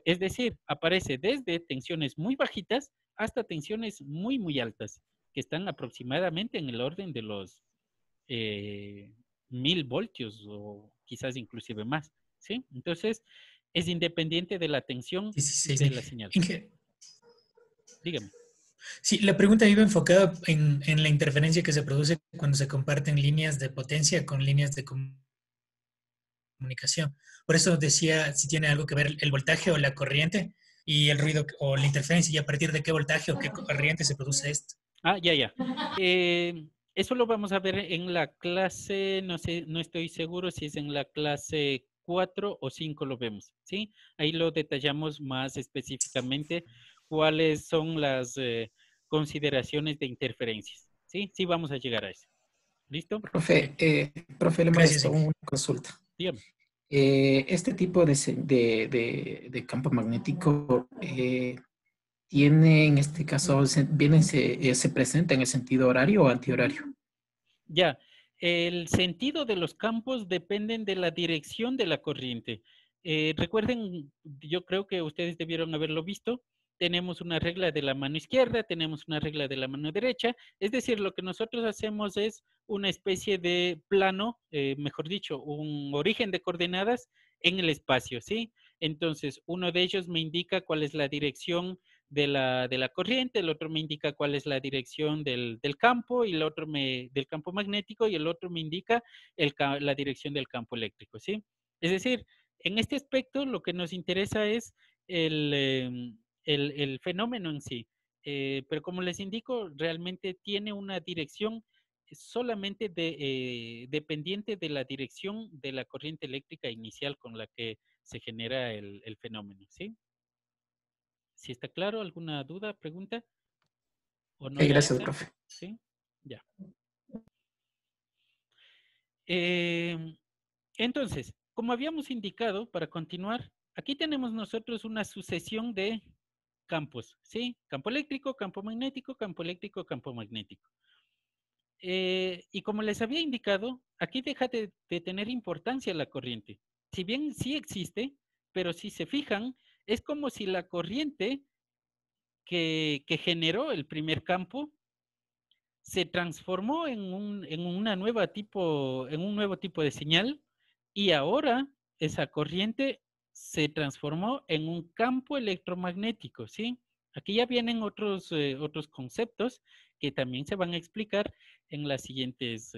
S1: Es decir, aparece desde tensiones muy bajitas hasta tensiones muy altas, que están aproximadamente en el orden de los 1000 voltios o quizás inclusive más, ¿sí? Entonces, es independiente de la tensión
S3: 16.
S1: de la señal.
S3: Inge,
S1: Dígame.
S3: sí, la pregunta iba enfocada en la interferencia que se produce cuando se comparten líneas de potencia con líneas de comunicación. Por eso decía si tiene algo que ver el voltaje o la corriente y el ruido o la interferencia y a partir de qué voltaje o qué corriente se produce esto.
S1: Ah, ya. Eso lo vamos a ver en la clase, no sé, no estoy seguro si es en la clase 4 o 5 lo vemos, ¿sí? Ahí lo detallamos más específicamente cuáles son las consideraciones de interferencias, ¿sí? Sí, vamos a llegar a eso. ¿Listo?
S4: Profe, profe, le
S3: Gracias,
S4: molesto
S3: Inge.
S4: una consulta.
S1: Dígame.
S4: Este tipo de campo magnético tiene, en este caso, se presenta en el sentido horario o antihorario.
S1: Ya, el sentido de los campos dependen de la dirección de la corriente. Recuerden, yo creo que ustedes debieron haberlo visto, tenemos una regla de la mano izquierda, tenemos una regla de la mano derecha, es decir, lo que nosotros hacemos es una especie de plano, mejor dicho, un origen de coordenadas en el espacio, ¿sí? Entonces, uno de ellos me indica cuál es la dirección de la corriente, el otro me indica cuál es la dirección del campo y el otro del campo magnético y el otro me indica la dirección del campo eléctrico, ¿sí? Es decir, en este aspecto lo que nos interesa es el fenómeno en sí, pero como les indico, realmente tiene una dirección solamente dependiente de la dirección de la corriente eléctrica inicial con la que se genera el fenómeno, ¿sí? Si está claro, ¿alguna duda, pregunta? ¿O no
S4: Ok,
S1: le
S4: gracias,
S1: entra?
S4: profe.
S1: ¿Sí? Ya. Entonces, como habíamos indicado, para continuar, aquí tenemos nosotros una sucesión de campos, ¿sí? Campo eléctrico, campo magnético, campo eléctrico, campo magnético. Y como les había indicado, aquí deja de tener importancia la corriente. Si bien sí existe, pero si se fijan, es como si la corriente que generó el primer campo se transformó en un nuevo tipo de señal y ahora esa corriente se transformó en un campo electromagnético, ¿sí? Aquí ya vienen otros conceptos que también se van a explicar en las siguientes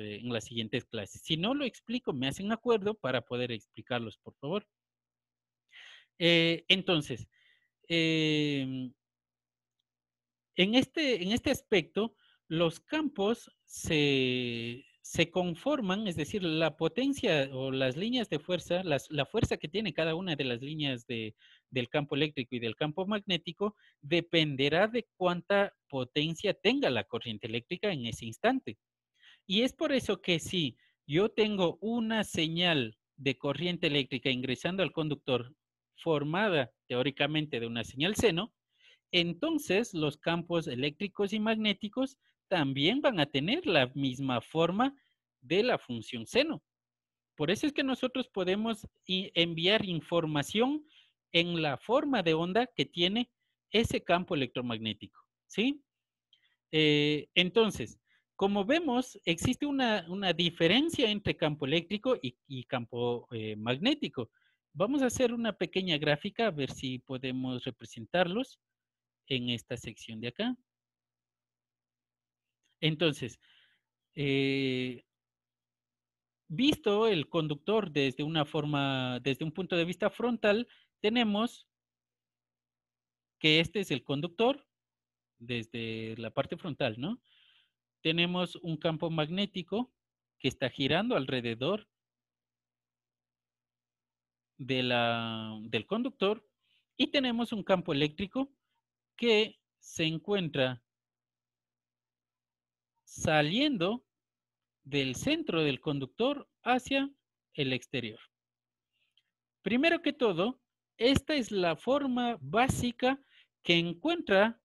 S1: clases. Si no lo explico, me hacen acuerdo para poder explicarlos, por favor. Entonces, en este aspecto, los campos se conforman, es decir, la potencia o las líneas de fuerza, la fuerza que tiene cada una de las líneas del campo eléctrico y del campo magnético, dependerá de cuánta potencia tenga la corriente eléctrica en ese instante. Y es por eso que si yo tengo una señal de corriente eléctrica ingresando al conductor formada teóricamente de una señal seno, entonces los campos eléctricos y magnéticos también van a tener la misma forma de la función seno. Por eso es que nosotros podemos enviar información en la forma de onda que tiene ese campo electromagnético, ¿sí? Entonces, como vemos, existe una diferencia entre campo eléctrico y campo magnético. Vamos a hacer una pequeña gráfica a ver si podemos representarlos en esta sección de acá. Entonces, visto el conductor desde desde un punto de vista frontal, tenemos que este es el conductor desde la parte frontal, ¿no? Tenemos un campo magnético que está girando alrededor del conductor y tenemos un campo eléctrico que se encuentra saliendo del centro del conductor hacia el exterior. Primero que todo, esta es la forma básica que encuentra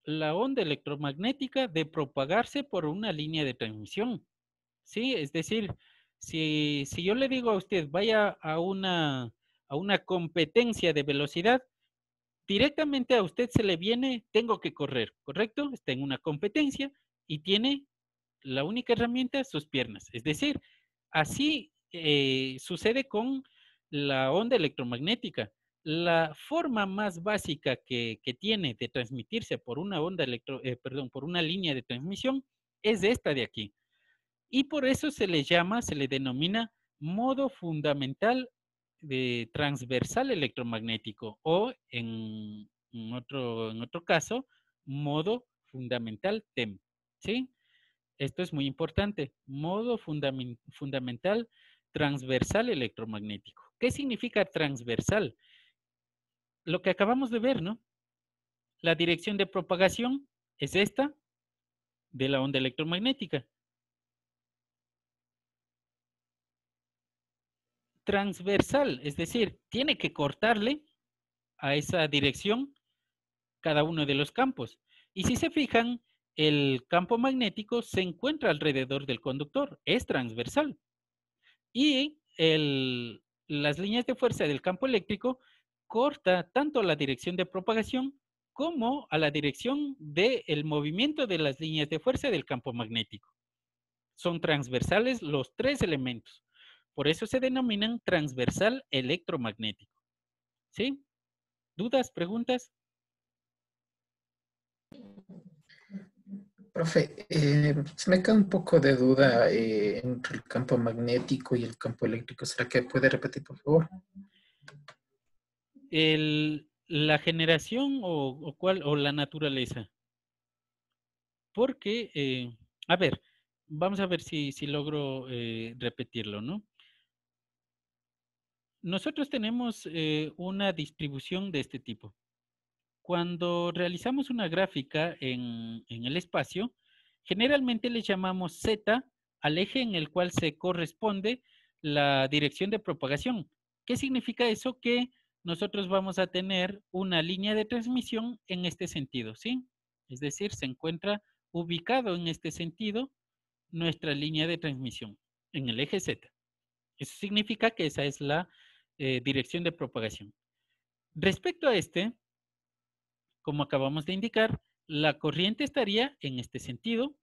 S1: la onda electromagnética de propagarse por una línea de transmisión. ¿Sí? Es decir, si yo le digo a usted, vaya a una competencia de velocidad, directamente a usted se le viene, tengo que correr, ¿correcto? Está en una competencia y tiene la única herramienta, sus piernas. Es decir, así sucede con la onda electromagnética. La forma más básica que tiene de transmitirse por una por una línea de transmisión es esta de aquí. Y por eso se le denomina modo fundamental de transversal electromagnético o en otro caso, modo fundamental TEM. ¿Sí? Esto es muy importante. Modo fundamental transversal electromagnético. ¿Qué significa transversal? Lo que acabamos de ver, ¿no? La dirección de propagación es esta de la onda electromagnética. Transversal, es decir, tiene que cortarle a esa dirección cada uno de los campos. Y si se fijan, el campo magnético se encuentra alrededor del conductor, es transversal. Y las líneas de fuerza del campo eléctrico corta tanto la dirección de propagación como a la dirección del movimiento de las líneas de fuerza del campo magnético. Son transversales los tres elementos. Por eso se denominan transversal electromagnético. ¿Sí? ¿Dudas? ¿Preguntas?
S4: Profe, se me queda un poco de duda entre el campo magnético y el campo eléctrico. ¿Será que puede repetir, por favor?
S1: La generación o la naturaleza. Porque, a ver, vamos a ver si logro repetirlo, ¿no? Nosotros tenemos una distribución de este tipo. Cuando realizamos una gráfica en el espacio, generalmente le llamamos Z al eje en el cual se corresponde la dirección de propagación. ¿Qué significa eso? Que nosotros vamos a tener una línea de transmisión en este sentido, ¿sí? Es decir, se encuentra ubicado en este sentido nuestra línea de transmisión en el eje Z. Eso significa que esa es la dirección de propagación. Respecto a este, como acabamos de indicar, la corriente estaría en este sentido.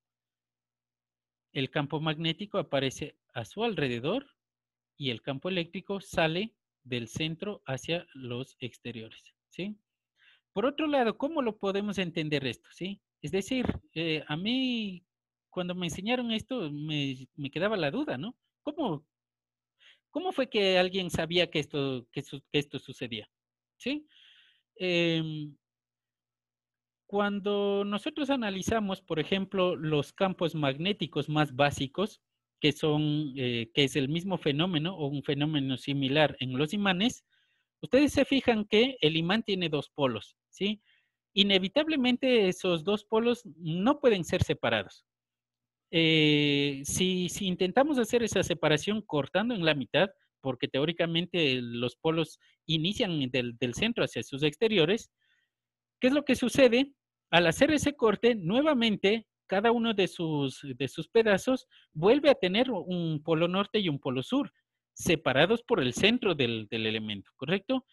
S1: El campo magnético aparece a su alrededor y el campo eléctrico sale del centro hacia los exteriores, ¿sí? Por otro lado, ¿cómo lo podemos entender esto, sí? Es decir, a mí, cuando me enseñaron esto, me quedaba la duda, ¿no? ¿Cómo fue que alguien sabía que esto sucedía? ¿Sí? Em, Cuando nosotros analizamos, por ejemplo, los campos magnéticos más básicos, que es el mismo fenómeno o un fenómeno similar en los imanes, ustedes se fijan que el imán tiene dos polos, ¿sí? Inevitablemente esos dos polos no pueden ser separados. Si intentamos hacer esa separación cortando en la mitad, porque teóricamente los polos inician del centro hacia sus exteriores, ¿qué es lo que sucede? Al hacer ese corte, nuevamente, cada uno de sus pedazos vuelve a tener un polo norte y un polo sur, separados por el centro del elemento, ¿correcto?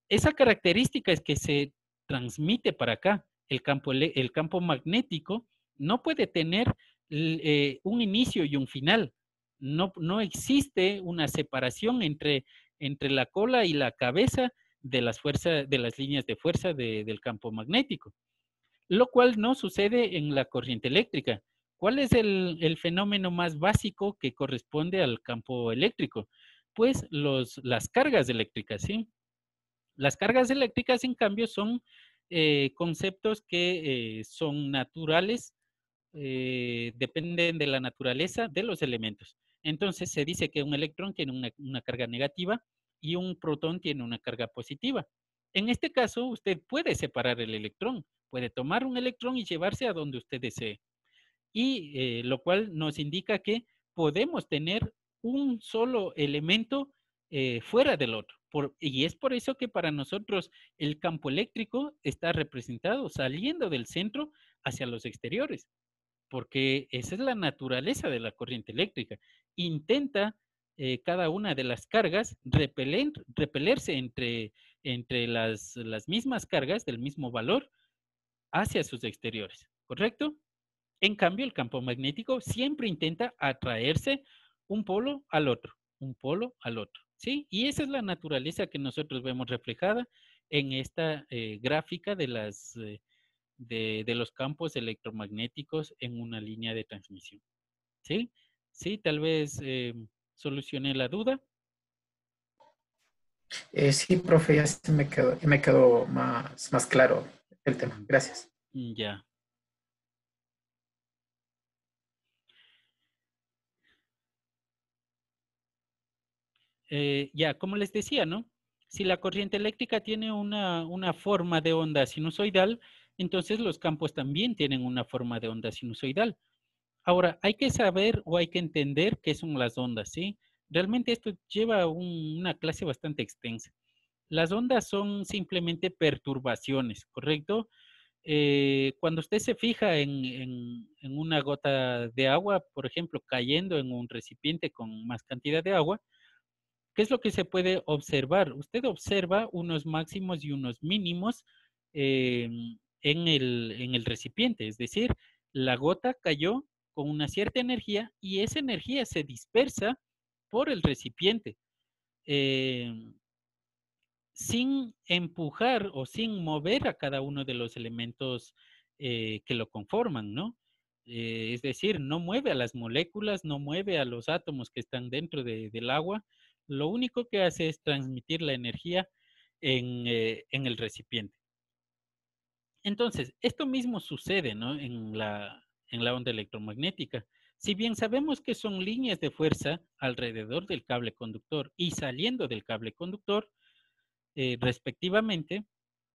S1: Esa característica es que se transmite para acá. El campo magnético no puede tener un inicio y un final. No existe una separación entre la cola y la cabeza de las fuerzas, de las líneas de fuerza del campo magnético, lo cual no sucede en la corriente eléctrica. ¿Cuál es el fenómeno más básico que corresponde al campo eléctrico? Pues las cargas eléctricas, ¿sí? Las cargas eléctricas, en cambio, son conceptos que son naturales, dependen de la naturaleza de los elementos. Entonces, se dice que un electrón tiene una carga negativa y un protón tiene una carga positiva. En este caso, usted puede separar el electrón, puede tomar un electrón y llevarse a donde usted desee. Y lo cual nos indica que podemos tener un solo elemento fuera del otro. Y es por eso que para nosotros el campo eléctrico está representado saliendo del centro hacia los exteriores, porque esa es la naturaleza de la corriente eléctrica. Intenta cada una de las cargas repelerse entre las mismas cargas del mismo valor hacia sus exteriores, ¿correcto? En cambio, el campo magnético siempre intenta atraerse un polo al otro, un polo al otro, ¿sí? Y esa es la naturaleza que nosotros vemos reflejada en esta gráfica de los campos electromagnéticos en una línea de transmisión, ¿sí? Sí, tal vez solucioné la duda.
S4: Sí, profe, me quedó más claro el tema. Gracias.
S1: Ya. Ya, como les decía, ¿no? Si la corriente eléctrica tiene una forma de onda sinusoidal, entonces los campos también tienen una forma de onda sinusoidal. Ahora, hay que saber o hay que entender qué son las ondas, ¿sí? Realmente esto lleva una clase bastante extensa. Las ondas son simplemente perturbaciones, ¿correcto? Cuando usted se fija en una gota de agua, por ejemplo, cayendo en un recipiente con más cantidad de agua, ¿qué es lo que se puede observar? Usted observa unos máximos y unos mínimos eh, en el recipiente, es decir, la gota cayó con una cierta energía y esa energía se dispersa por el recipiente sin empujar o sin mover a cada uno de los elementos que lo conforman, ¿no? Es decir, no mueve a las moléculas, no mueve a los átomos que están dentro del agua. Lo único que hace es transmitir la energía en el recipiente. Entonces, esto mismo sucede, ¿no? En la onda electromagnética. Si bien sabemos que son líneas de fuerza alrededor del cable conductor y saliendo del cable conductor, respectivamente,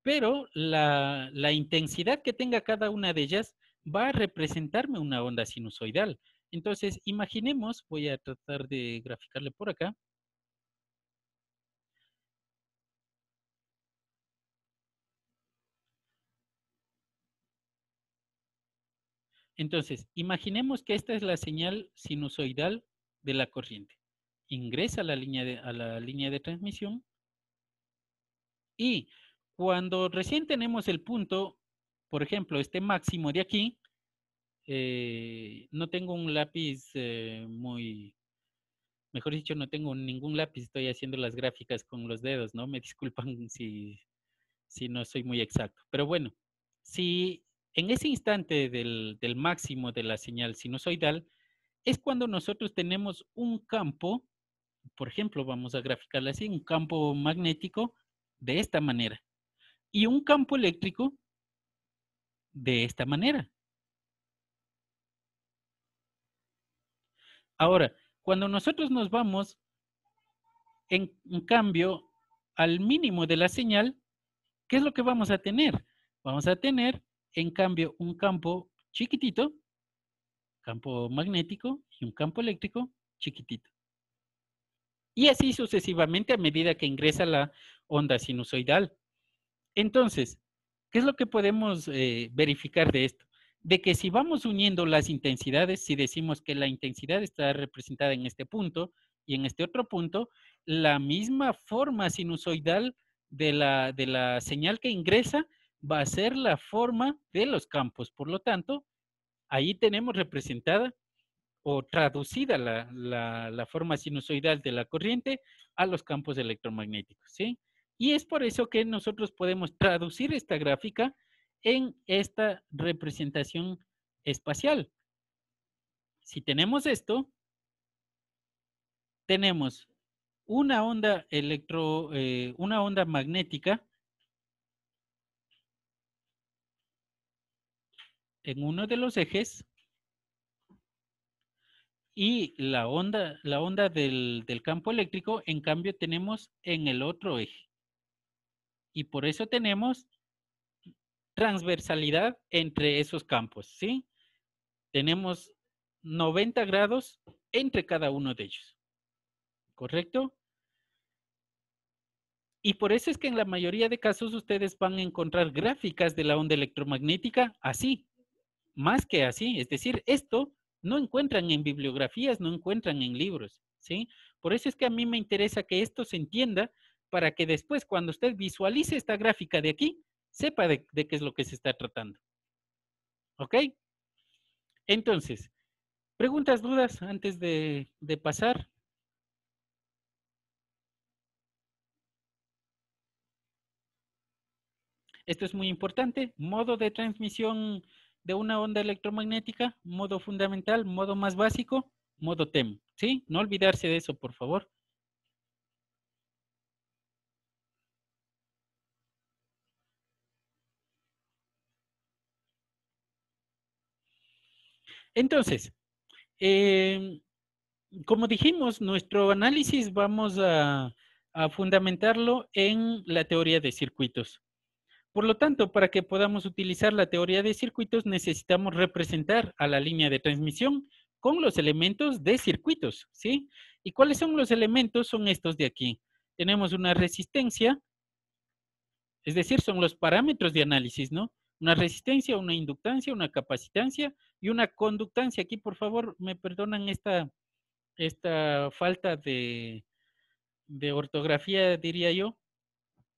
S1: pero la intensidad que tenga cada una de ellas va a representarme una onda sinusoidal. Entonces, imaginemos, voy a tratar de graficarle por acá. Entonces, imaginemos que esta es la señal sinusoidal de la corriente. Ingresa a a la línea de transmisión y cuando recién tenemos el punto, por ejemplo, este máximo de aquí, no tengo un lápiz muy Mejor dicho, no tengo ningún lápiz, estoy haciendo las gráficas con los dedos, ¿no? Me disculpan si no soy muy exacto. Pero bueno, si en ese instante del máximo de la señal sinusoidal es cuando nosotros tenemos un campo, por ejemplo, vamos a graficarlo así, un campo magnético de esta manera y un campo eléctrico de esta manera. Ahora, cuando nosotros nos vamos, en cambio, al mínimo de la señal, ¿qué es lo que vamos a tener? Vamos a tener, en cambio, un campo chiquitito, campo magnético, y un campo eléctrico chiquitito. Y así sucesivamente a medida que ingresa la onda sinusoidal. Entonces, ¿qué es lo que podemos verificar de esto? De que si vamos uniendo las intensidades, si decimos que la intensidad está representada en este punto y en este otro punto, la misma forma sinusoidal de la señal que ingresa va a ser la forma de los campos. Por lo tanto, ahí tenemos representada o traducida la forma sinusoidal de la corriente a los campos electromagnéticos, ¿sí? Y es por eso que nosotros podemos traducir esta gráfica en esta representación espacial. Si tenemos esto, tenemos una onda una onda magnética en uno de los ejes y la onda del campo eléctrico, en cambio, tenemos en el otro eje. Y por eso tenemos transversalidad entre esos campos, ¿sí? Tenemos 90 grados entre cada uno de ellos, ¿correcto? Y por eso es que en la mayoría de casos ustedes van a encontrar gráficas de la onda electromagnética así, más que así. Es decir, esto no encuentran en bibliografías, no encuentran en libros, ¿sí? Por eso es que a mí me interesa que esto se entienda para que después, cuando usted visualice esta gráfica de aquí, sepa de qué es lo que se está tratando. ¿Ok? Entonces, preguntas, dudas antes de pasar. Esto es muy importante. Modo de transmisión de una onda electromagnética, modo fundamental, modo más básico, modo TEM. ¿Sí? No olvidarse de eso, por favor. Entonces, como dijimos, nuestro análisis vamos a fundamentarlo en la teoría de circuitos. Por lo tanto, para que podamos utilizar la teoría de circuitos, necesitamos representar a la línea de transmisión con los elementos de circuitos, ¿sí? ¿Y cuáles son los elementos? Son estos de aquí. Tenemos una resistencia, es decir, son los parámetros de análisis, ¿no? Una resistencia, una inductancia, una capacitancia y una conductancia. Aquí, por favor, me perdonan esta falta de ortografía, diría yo.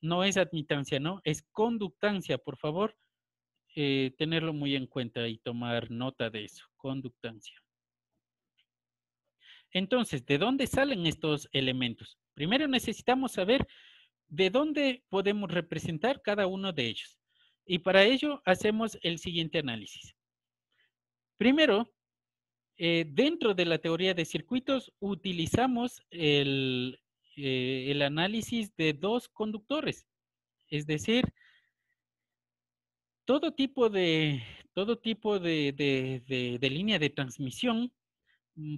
S1: No es admitancia, ¿no? Es conductancia, por favor. Tenerlo muy en cuenta y tomar nota de eso, conductancia. Entonces, ¿de dónde salen estos elementos? Primero necesitamos saber de dónde podemos representar cada uno de ellos. Y para ello hacemos el siguiente análisis. Primero, dentro de la teoría de circuitos utilizamos el análisis de dos conductores. Es decir, todo tipo de línea de transmisión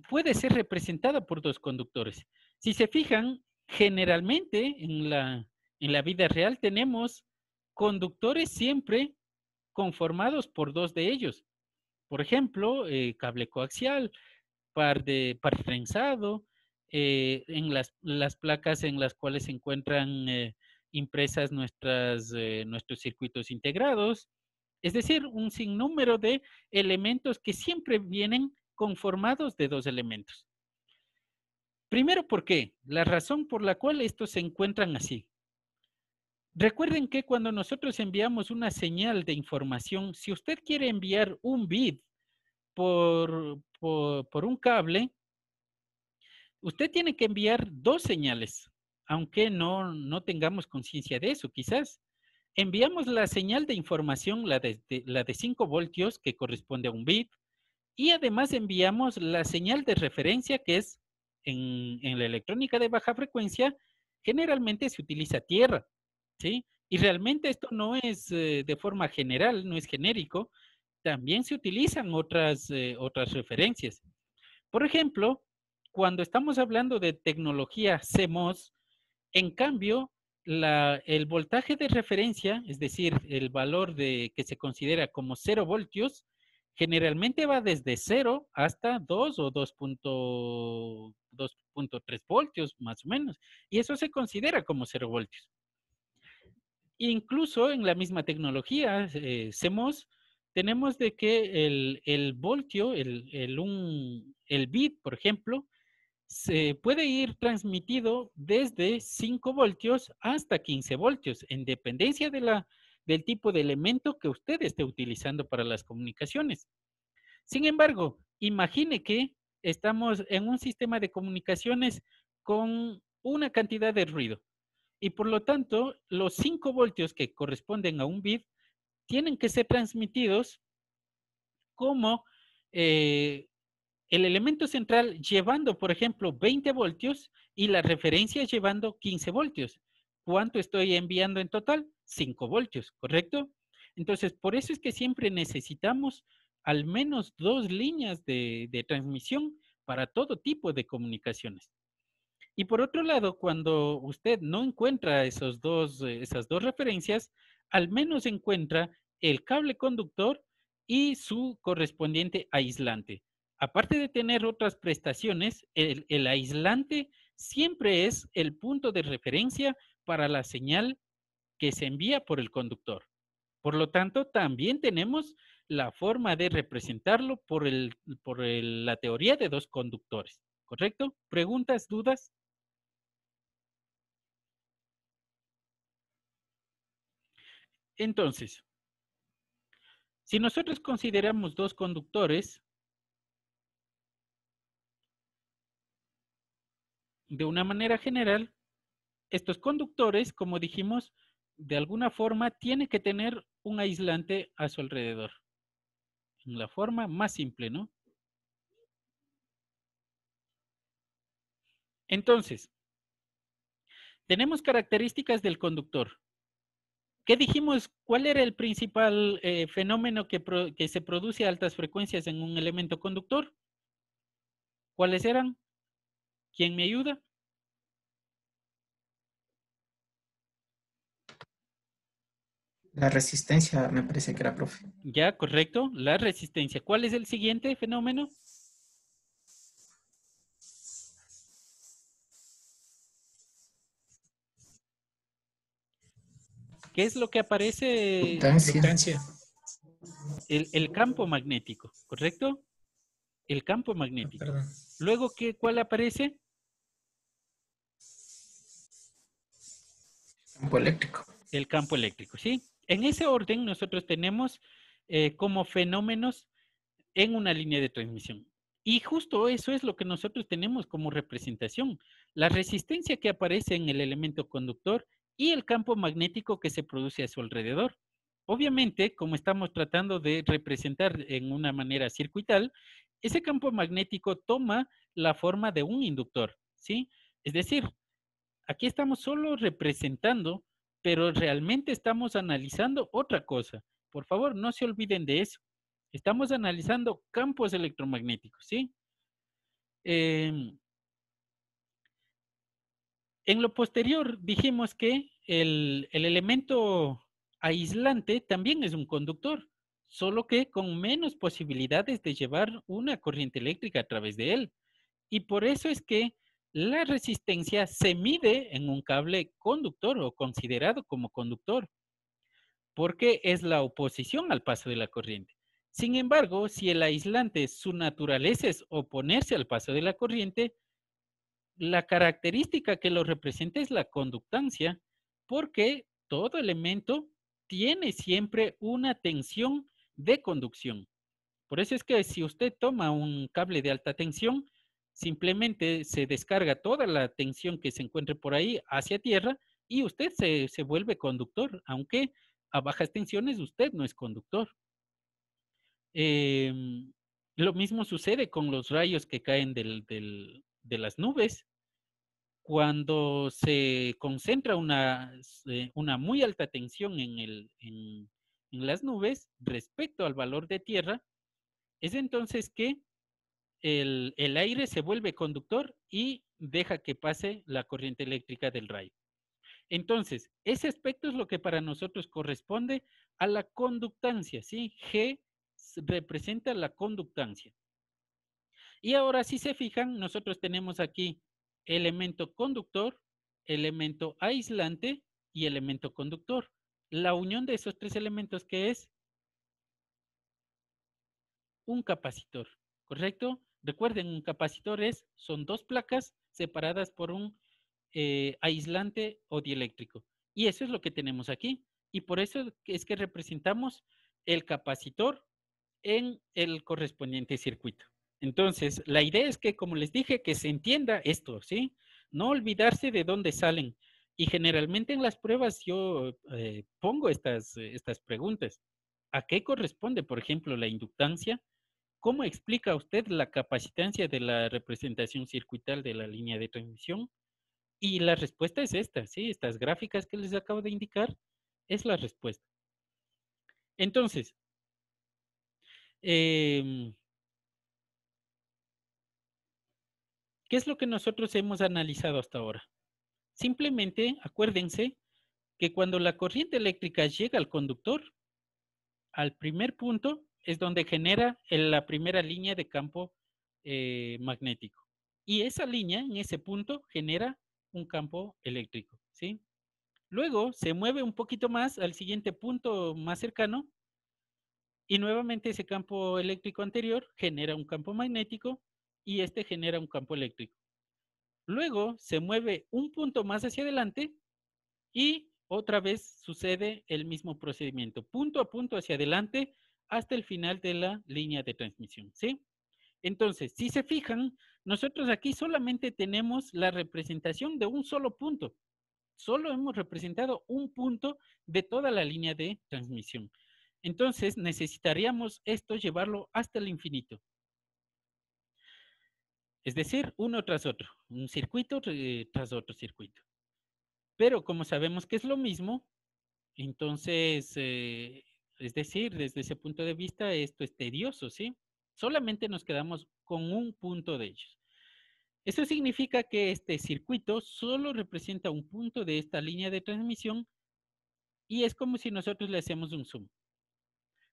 S1: puede ser representada por dos conductores. Si se fijan, generalmente en la vida real tenemos conductores siempre conformados por dos de ellos. Por ejemplo, cable coaxial, par trenzado, en las placas en las cuales se encuentran impresas nuestros circuitos integrados. Es decir, un sinnúmero de elementos que siempre vienen conformados de dos elementos. Primero, ¿por qué? La razón por la cual estos se encuentran así. Recuerden que cuando nosotros enviamos una señal de información, si usted quiere enviar un bit por un cable, Usted tiene que enviar dos señales, aunque no tengamos conciencia de eso, quizás. Enviamos la señal de información, la de 5 voltios, que corresponde a un bit, y además enviamos la señal de referencia, que es en la electrónica de baja frecuencia, generalmente se utiliza tierra, ¿sí? Y realmente esto no es de forma general, no es genérico, también se utilizan otras referencias. Por ejemplo, cuando estamos hablando de tecnología CMOS, en cambio, el voltaje de referencia, es decir, el valor que se considera como 0 voltios, generalmente va desde 0 hasta 2 o 2.3 voltios, más o menos. Y eso se considera como 0 voltios. Incluso en la misma tecnología, CMOS, tenemos de que el voltio, el bit, por ejemplo, se puede ir transmitido desde 5 voltios hasta 15 voltios, en dependencia del tipo de elemento que usted esté utilizando para las comunicaciones. Sin embargo, imagine que estamos en un sistema de comunicaciones con una cantidad de ruido y por lo tanto los 5 voltios que corresponden a un bit tienen que ser transmitidos como el elemento central llevando, por ejemplo, 20 voltios y la referencia llevando 15 voltios. ¿Cuánto estoy enviando en total? 5 voltios, ¿correcto? Entonces, por eso es que siempre necesitamos al menos 2 líneas de transmisión para todo tipo de comunicaciones. Y por otro lado, cuando usted no encuentra esas dos referencias, al menos encuentra el cable conductor y su correspondiente aislante. Aparte de tener otras prestaciones, el aislante siempre es el punto de referencia para la señal que se envía por el conductor. Por lo tanto, también tenemos la forma de representarlo por la teoría de dos conductores. ¿Correcto? ¿Preguntas, dudas? Entonces, si nosotros consideramos dos conductores, de una manera general, estos conductores, como dijimos, de alguna forma tienen que tener un aislante a su alrededor. En la forma más simple, ¿no? Entonces, tenemos características del conductor. ¿Qué dijimos? ¿Cuál era el principal fenómeno que se produce a altas frecuencias en un elemento conductor? ¿Cuáles eran? ¿Quién me ayuda?
S4: La resistencia, me parece que era, profe.
S1: Ya, correcto. La resistencia. ¿Cuál es el siguiente fenómeno? ¿Qué es lo que aparece?
S3: Inductancia.
S1: El campo magnético, ¿correcto? El campo magnético.
S3: Perdón.
S1: Luego, ¿cuál aparece?
S4: Campo eléctrico.
S1: El campo eléctrico, ¿sí? En ese orden nosotros tenemos como fenómenos en una línea de transmisión. Y justo eso es lo que nosotros tenemos como representación. La resistencia que aparece en el elemento conductor y el campo magnético que se produce a su alrededor. Obviamente, como estamos tratando de representar en una manera circuital, ese campo magnético toma la forma de un inductor, ¿sí? Es decir, aquí estamos solo representando, pero realmente estamos analizando otra cosa. Por favor, no se olviden de eso. Estamos analizando campos electromagnéticos, ¿sí? En lo posterior dijimos que el elemento aislante también es un conductor, solo que con menos posibilidades de llevar una corriente eléctrica a través de él. Y por eso es que la resistencia se mide en un cable conductor o considerado como conductor, porque es la oposición al paso de la corriente. Sin embargo, si el aislante, su naturaleza es oponerse al paso de la corriente, la característica que lo representa es la conductancia, porque todo elemento tiene siempre una tensión de conducción. Por eso es que si usted toma un cable de alta tensión, simplemente se descarga toda la tensión que se encuentre por ahí hacia tierra y usted se vuelve conductor, aunque a bajas tensiones usted no es conductor. Lo mismo sucede con los rayos que caen de las nubes. Cuando se concentra una muy alta tensión en las nubes respecto al valor de tierra, es entonces que el aire se vuelve conductor y deja que pase la corriente eléctrica del rayo. Entonces, ese aspecto es lo que para nosotros corresponde a la conductancia, ¿sí? G representa la conductancia. Y ahora, si se fijan, nosotros tenemos aquí elemento conductor, elemento aislante y elemento conductor. La unión de esos tres elementos, ¿qué es? Un capacitor, ¿correcto? Recuerden, un capacitor son dos placas separadas por un aislante o dieléctrico. Y eso es lo que tenemos aquí. Y por eso es que representamos el capacitor en el correspondiente circuito. Entonces, la idea es que, como les dije, que se entienda esto, ¿sí? No olvidarse de dónde salen. Y generalmente en las pruebas yo pongo estas preguntas. ¿A qué corresponde, por ejemplo, la inductancia? ¿Cómo explica usted la capacitancia de la representación circuital de la línea de transmisión? Y la respuesta es esta, ¿sí? Estas gráficas que les acabo de indicar es la respuesta. Entonces, ¿qué es lo que nosotros hemos analizado hasta ahora? Simplemente acuérdense que cuando la corriente eléctrica llega al conductor, al primer punto es donde genera la primera línea de campo magnético. Y esa línea, en ese punto, genera un campo eléctrico, ¿sí? Luego se mueve un poquito más al siguiente punto más cercano y nuevamente ese campo eléctrico anterior genera un campo magnético y este genera un campo eléctrico. Luego se mueve un punto más hacia adelante y otra vez sucede el mismo procedimiento, punto a punto hacia adelante hasta el final de la línea de transmisión, ¿sí? Entonces, si se fijan, nosotros aquí solamente tenemos la representación de un solo punto. Solo hemos representado un punto de toda la línea de transmisión. Entonces, necesitaríamos esto llevarlo hasta el infinito. Es decir, uno tras otro, un circuito tras otro circuito. Pero como sabemos que es lo mismo, entonces, es decir, desde ese punto de vista, esto es tedioso, ¿sí? Solamente nos quedamos con un punto de ellos. Eso significa que este circuito solo representa un punto de esta línea de transmisión y es como si nosotros le hacemos un zoom.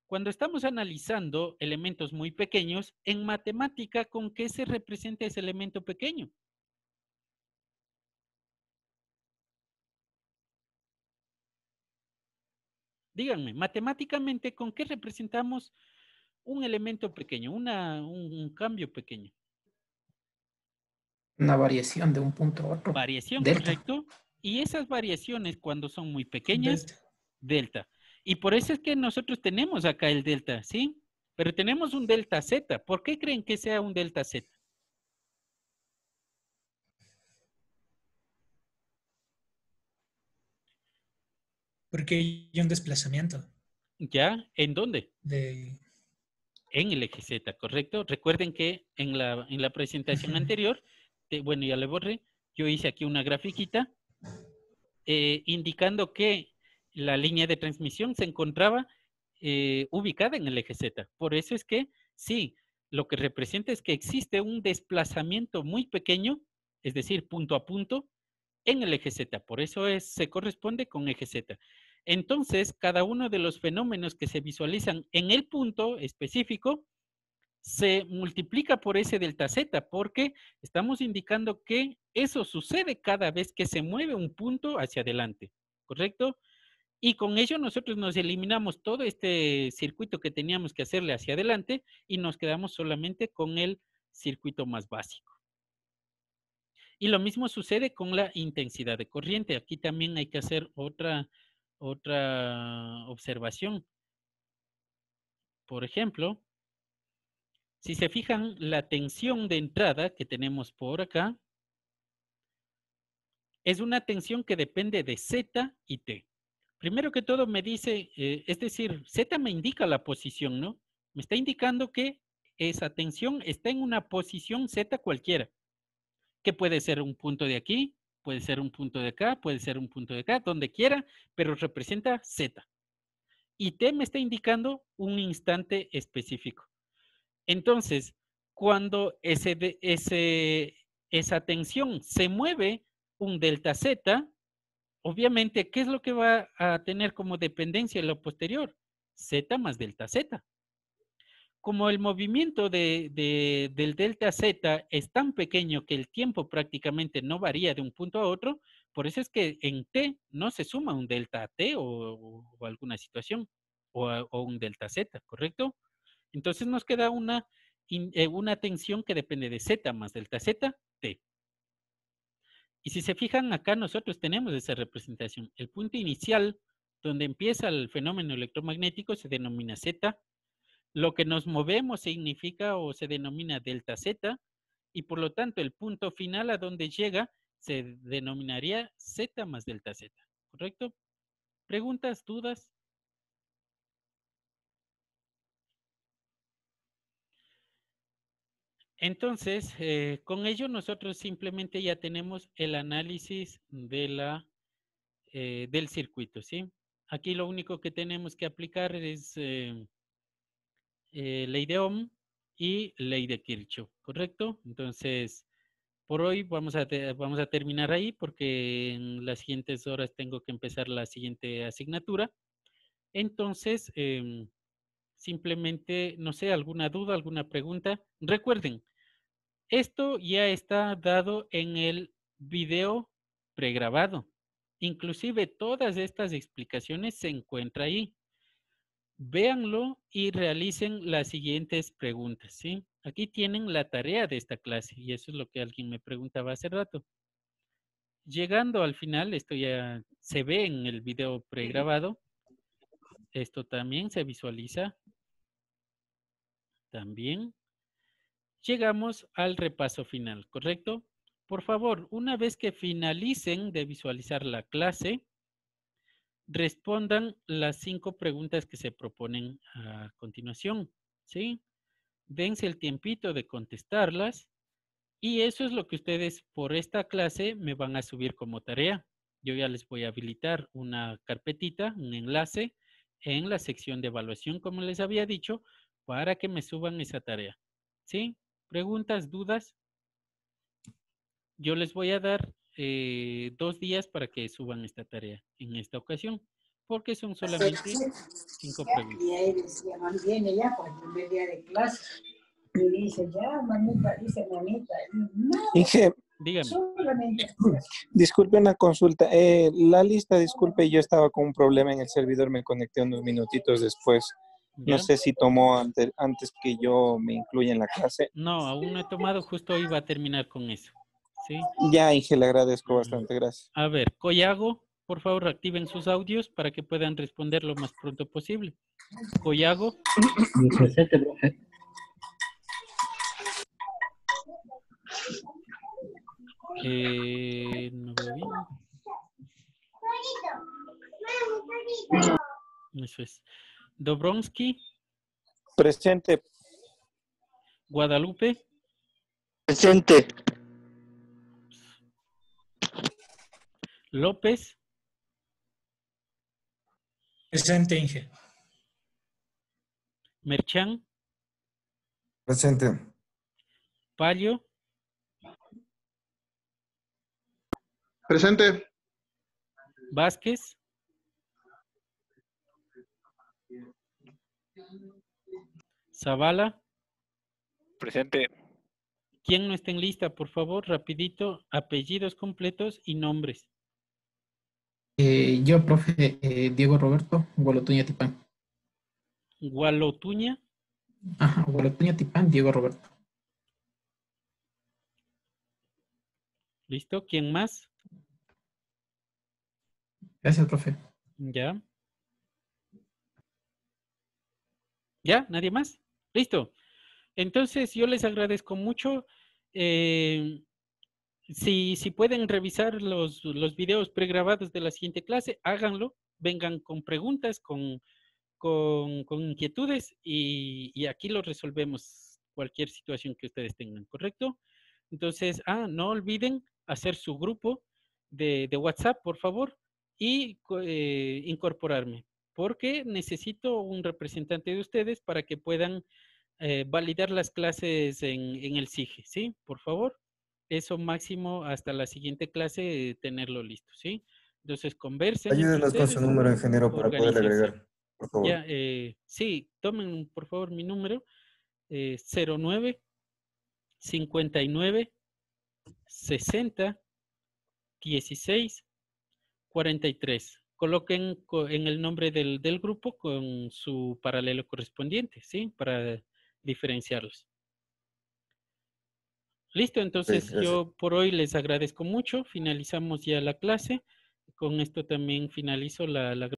S1: Cuando estamos analizando elementos muy pequeños, en matemática, ¿con qué se representa ese elemento pequeño? Díganme, matemáticamente, ¿con qué representamos un elemento pequeño, un cambio pequeño?
S4: Una variación de un punto a otro.
S1: Variación,
S4: Delta.
S1: correcto. Y esas variaciones, cuando son muy pequeñas,
S3: Delta.
S1: delta. Y por eso es que nosotros tenemos acá el delta, ¿sí? Pero tenemos un delta Z. ¿Por qué creen que sea un delta Z?
S3: Porque hay un desplazamiento
S1: ¿Ya? ¿En dónde?
S3: de...
S1: En el eje Z, ¿correcto? Recuerden que en la presentación anterior, bueno, ya le borré, yo hice aquí una grafiquita indicando que la línea de transmisión se encontraba ubicada en el eje Z. Por eso es que, sí, lo que representa es que existe un desplazamiento muy pequeño, es decir, punto a punto, en el eje Z. Por eso se corresponde con eje Z. Entonces, cada uno de los fenómenos que se visualizan en el punto específico se multiplica por ese delta Z, porque estamos indicando que eso sucede cada vez que se mueve un punto hacia adelante, ¿correcto? Y con ello nosotros nos eliminamos todo este circuito que teníamos que hacerle hacia adelante y nos quedamos solamente con el circuito más básico. Y lo mismo sucede con la intensidad de corriente. Aquí también hay que hacer otra observación. Por ejemplo, Si se fijan, la tensión de entrada que tenemos por acá es una tensión que depende de Z y T. Primero que todo me dice, es decir, Z me indica la posición, ¿no? Me está indicando que esa tensión está en una posición Z cualquiera, que puede ser un punto de aquí, puede ser un punto de acá, puede ser un punto de acá, donde quiera, pero representa Z. Y T me está indicando un instante específico. Entonces, cuando esa tensión se mueve un delta Z, obviamente, ¿qué es lo que va a tener como dependencia en lo posterior? Z más delta Z. Como el movimiento del delta Z es tan pequeño que el tiempo prácticamente no varía de un punto a otro, por eso es que en T no se suma un delta T o alguna situación, o un delta Z, ¿correcto? Entonces nos queda una tensión que depende de Z más delta Z, T. Y si se fijan, acá nosotros tenemos esa representación. El punto inicial donde empieza el fenómeno electromagnético se denomina Z. Lo que nos movemos significa o se denomina delta Z. Y por lo tanto, el punto final a donde llega se denominaría Z más delta Z. ¿Correcto? ¿Preguntas, dudas? Entonces, con ello nosotros simplemente ya tenemos el análisis de del circuito, ¿sí? Aquí lo único que tenemos que aplicar es ley de Ohm y ley de Kirchhoff, ¿correcto? Entonces, por hoy vamos a terminar ahí porque en las siguientes horas tengo que empezar la siguiente asignatura. Entonces, simplemente, no sé, alguna duda, alguna pregunta. Recuerden, esto ya está dado en el video pregrabado. Inclusive todas estas explicaciones se encuentran ahí. Véanlo y realicen las siguientes preguntas, ¿sí? Aquí tienen la tarea de esta clase y eso es lo que alguien me preguntaba hace rato. Llegando al final, esto ya se ve en el video pregrabado. Esto también se visualiza. También. Llegamos al repaso final, ¿correcto? Por favor, una vez que finalicen de visualizar la clase, respondan las 5 preguntas que se proponen a continuación, ¿sí? Dense el tiempito de contestarlas y eso es lo que ustedes por esta clase me van a subir como tarea. Yo ya les voy a habilitar una carpetita, un enlace en la sección de evaluación, como les había dicho, para que me suban esa tarea, ¿sí? ¿Preguntas, dudas? Yo les voy a dar 2 días para que suban esta tarea en esta ocasión, porque son solamente 5 preguntas.
S8: Y ahí decía, viene ya, pues, el primer día de clase. Y dice, ya, mamita, dice mamita. No,
S6: Inge,
S1: dígame.
S8: Solamente.
S6: Disculpe una consulta. La lista, disculpe, yo estaba con un problema en el servidor, me conecté unos minutitos después. No
S1: ¿Ya?
S6: sé si tomó antes que yo me incluya en la clase.
S1: No, aún no he tomado, justo iba a terminar con eso. ¿Sí?
S6: Ya, Inge, le agradezco bastante, gracias.
S1: A ver, Coyago, por favor, activen sus audios para que puedan responder lo más pronto posible. Coyago.
S2: Presente, profe.
S1: No veo bien. Eso es. Dobronsky.
S6: Presente.
S1: Guadalupe.
S2: Presente.
S1: López.
S3: Presente, Inge.
S1: Merchán.
S7: Presente.
S1: Palio.
S5: Presente.
S1: Vázquez. Zavala.
S9: Presente.
S1: ¿Quién no está en lista? Por favor, rapidito, apellidos completos y nombres.
S4: Yo, profe, Diego Roberto, Gualotuña Tipán.
S1: Gualotuña.
S4: Ajá, Gualotuña Tipán, Diego Roberto.
S1: ¿Listo? ¿Quién más?
S4: Gracias, profe.
S1: Ya. ¿Ya? ¿Nadie más? Listo. Entonces, yo les agradezco mucho. Si pueden revisar los videos pregrabados de la siguiente clase, háganlo. Vengan con preguntas, con inquietudes y aquí lo resolvemos cualquier situación que ustedes tengan, ¿correcto? Entonces, no olviden hacer su grupo de WhatsApp, por favor, y incorporarme, porque necesito un representante de ustedes para que puedan validar las clases en el SIGE, ¿sí? Por favor, eso máximo hasta la siguiente clase, tenerlo listo, ¿sí? Entonces, conversen entre
S7: Ayúdenos con su
S1: ustedes,
S7: número, ingeniero, para poderle
S1: organícense.
S7: agregar, por favor.
S1: Ya, sí, tomen por favor mi número, 09 59 60 16 43. Coloquen en el nombre del grupo con su paralelo correspondiente, ¿sí? Para diferenciarlos. Listo, entonces
S7: Sí, gracias.
S1: yo por hoy les agradezco mucho. Finalizamos ya la clase. Con esto también finalizo la